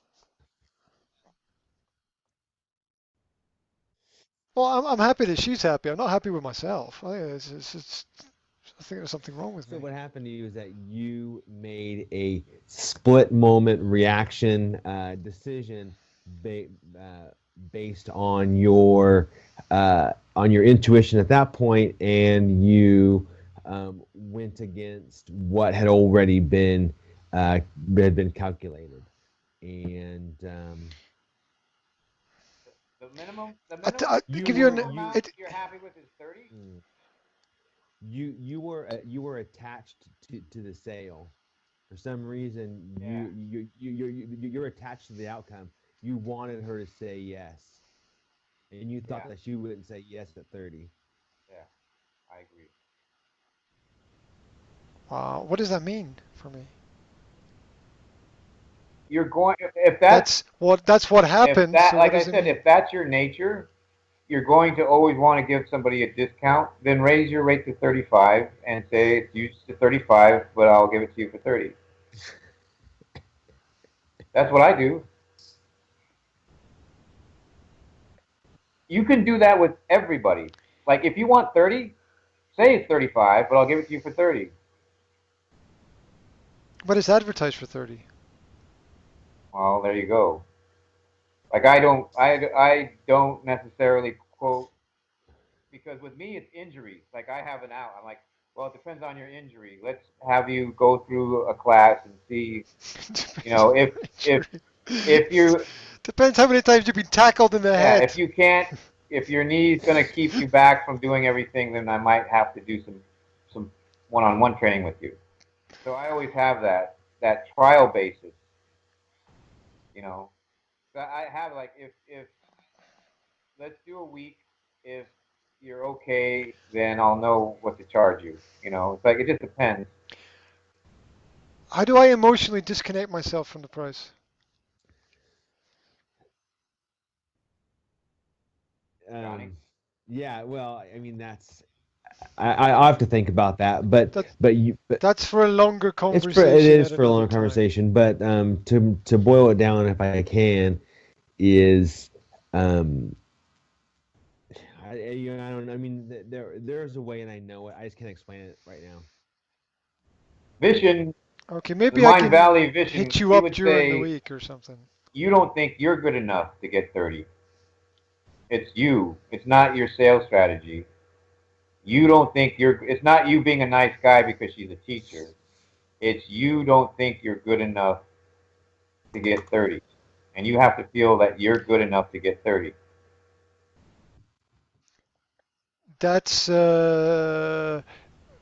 [SPEAKER 1] Well, I'm happy that she's happy. I'm not happy with myself. I think there's something wrong with
[SPEAKER 3] So
[SPEAKER 1] me.
[SPEAKER 3] what happened to you is that you made a split moment reaction decision ba- uh, based on your intuition at that point, and you went against what uh, had been calculated, and
[SPEAKER 2] The
[SPEAKER 1] I
[SPEAKER 2] minimum,
[SPEAKER 3] you
[SPEAKER 1] give you
[SPEAKER 3] were
[SPEAKER 1] an
[SPEAKER 2] minimum amount
[SPEAKER 1] it.
[SPEAKER 2] you're happy with is 30?
[SPEAKER 3] mm, you were attached to the sale. For some reason,
[SPEAKER 2] Yeah,
[SPEAKER 3] you're attached to the outcome. You wanted her to say yes, and you thought
[SPEAKER 2] yeah,
[SPEAKER 3] that she wouldn't say yes at 30.
[SPEAKER 2] yeah. I agree.
[SPEAKER 1] What does that mean for me?
[SPEAKER 2] You're going
[SPEAKER 1] That's what
[SPEAKER 2] if
[SPEAKER 1] happened.
[SPEAKER 2] that
[SPEAKER 1] So what
[SPEAKER 2] like I
[SPEAKER 1] does it
[SPEAKER 2] said,
[SPEAKER 1] mean?
[SPEAKER 2] if that's your nature, you're going to always want to give somebody a discount. Then raise your rate to 35 and say it's used to 35, but I'll give it to you for 30. That's what I do. You can do that with everybody. Like if you want 30, say it's 35, but I'll give it to you for 30.
[SPEAKER 1] But it's advertised for 30.
[SPEAKER 2] Well, there you go. Like I don't necessarily quote because with me it's injuries. Like I have an out. I'm like, well, it depends on your injury. Let's have you go through a class and see, you
[SPEAKER 1] Depends
[SPEAKER 2] know,
[SPEAKER 1] on your
[SPEAKER 2] if
[SPEAKER 1] injury.
[SPEAKER 2] if you
[SPEAKER 1] Depends how many times you've been tackled in the
[SPEAKER 2] yeah,
[SPEAKER 1] head.
[SPEAKER 2] if your knee's gonna keep you back from doing everything, then I might have to do some one-on-one training with you. So I always have that trial basis, you know. So I have like if let's do a week. If you're okay, then I'll know what to charge you. You know, it's like it just depends,
[SPEAKER 1] How do I emotionally disconnect myself from the price?
[SPEAKER 2] Johnny.
[SPEAKER 3] Um, yeah, well, I mean I have to think about that,
[SPEAKER 1] That
[SPEAKER 3] but
[SPEAKER 1] that's for a longer
[SPEAKER 3] it
[SPEAKER 1] conversation
[SPEAKER 3] is
[SPEAKER 1] at
[SPEAKER 3] for a
[SPEAKER 1] another
[SPEAKER 3] longer
[SPEAKER 1] time.
[SPEAKER 3] conversation. But to boil it down, if I can, is um, I don't I mean there's a way, and I know it. I just can't explain it right now.
[SPEAKER 2] Vision,
[SPEAKER 1] Okay,
[SPEAKER 2] the
[SPEAKER 1] maybe I
[SPEAKER 2] Mind
[SPEAKER 1] can
[SPEAKER 2] Valley Vision,
[SPEAKER 1] hit you
[SPEAKER 2] he
[SPEAKER 1] up
[SPEAKER 2] would
[SPEAKER 1] during the
[SPEAKER 2] say,
[SPEAKER 1] week or something.
[SPEAKER 2] you don't think you're good enough to get 30. It's you. It's not your sales strategy. You don't think you're. It's not you being a nice guy because she's a teacher. It's you don't think you're good enough to get 30, and you have to feel that you're good enough to get 30.
[SPEAKER 1] That's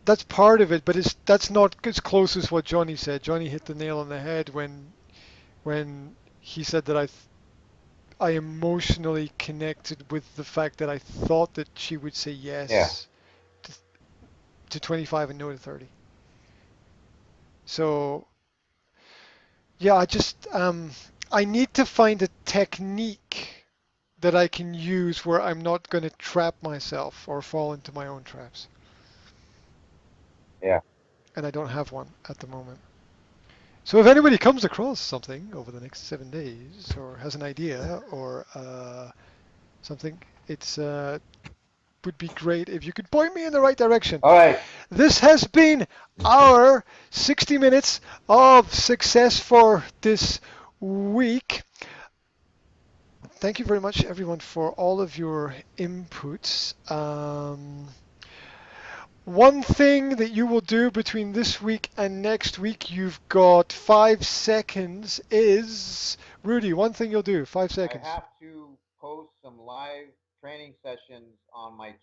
[SPEAKER 1] that's part of it, but that's not as close as what Johnny said. Johnny hit the nail on the head when he said that I emotionally connected with the fact that I thought that she would say
[SPEAKER 2] Yeah.
[SPEAKER 1] yes to, to 25 and no to 30. So yeah, I need to find a technique that I can use where I'm not going to trap myself or fall into my own traps.
[SPEAKER 2] Yeah.
[SPEAKER 1] And I don't have one at the moment. So if anybody comes across something over the next 7 days or has an idea or something, it's would be great if you could point me in the right direction.
[SPEAKER 2] All right.
[SPEAKER 1] This has been our 60 minutes of success for this week. Thank you very much, everyone, for all of your inputs. One thing that you will do between this week and next week, you've got 5 seconds, is, Rudy, one thing you'll do, 5 seconds.
[SPEAKER 2] I have to post some live training sessions on my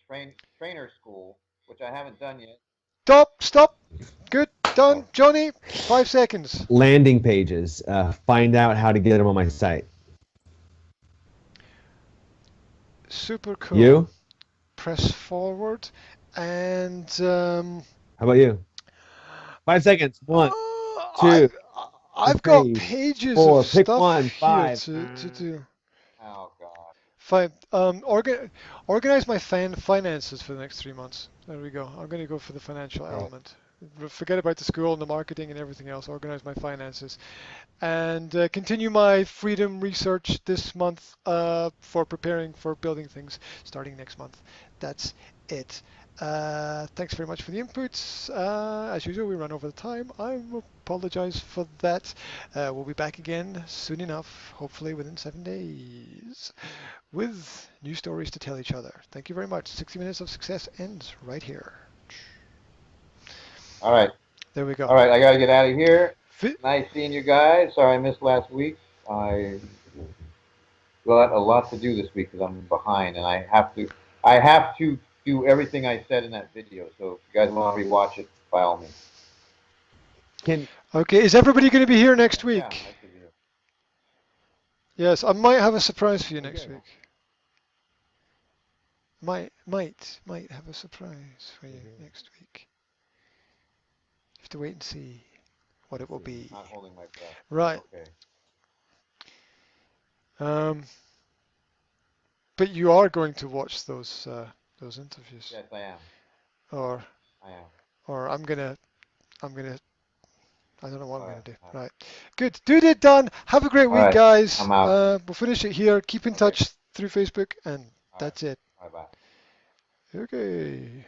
[SPEAKER 2] trainer school, which I haven't done yet.
[SPEAKER 1] Stop. Good, done. Johnny, 5 seconds.
[SPEAKER 3] Landing pages. Find out how to get them on my site.
[SPEAKER 1] Super cool.
[SPEAKER 3] You?
[SPEAKER 1] Press forward and
[SPEAKER 3] How about you? 5 seconds. One, two.
[SPEAKER 1] I've got pages
[SPEAKER 3] four.
[SPEAKER 1] of
[SPEAKER 3] Pick
[SPEAKER 1] stuff
[SPEAKER 3] one.
[SPEAKER 1] here
[SPEAKER 3] 5.
[SPEAKER 1] to do.
[SPEAKER 2] Oh God.
[SPEAKER 1] Fine. Organize my finances for the next 3 months. There we go. I'm going to go for the financial element. Forget about the school and the marketing and everything else. Organize my finances. And continue my freedom research this month for preparing for building things starting next month. That's it. Thanks very much for the inputs. As usual, we run over the time. I apologize for that. We'll be back again soon enough, hopefully within 7 days, with new stories to tell each other. Thank you very much. 60 Minutes of Success ends right here.
[SPEAKER 2] All right.
[SPEAKER 1] There we go.
[SPEAKER 2] All right. I got to get out of here. Nice seeing you guys. Sorry I missed last week. I got a lot to do this week because I'm behind, and I have to do everything I said in that video. So if you guys want to rewatch it, by all means.
[SPEAKER 1] Okay, is everybody going to be here next week?
[SPEAKER 2] Yeah, I should be here.
[SPEAKER 1] Yes, I might have a surprise for you next week. Might have a surprise for you next week. You have to wait and see what it will be.
[SPEAKER 2] Not holding my breath.
[SPEAKER 1] Right.
[SPEAKER 2] Okay.
[SPEAKER 1] But you are going to watch those interviews.
[SPEAKER 2] Yes, I am.
[SPEAKER 1] Or
[SPEAKER 2] I am.
[SPEAKER 1] Or I'm gonna I don't know what I'm gonna do.
[SPEAKER 2] All
[SPEAKER 1] right. Good. Dude it done. Have a great week, guys.
[SPEAKER 2] I'm out.
[SPEAKER 1] We'll finish it here. Keep in touch through Facebook, and that's it.
[SPEAKER 2] Bye bye.
[SPEAKER 1] Okay.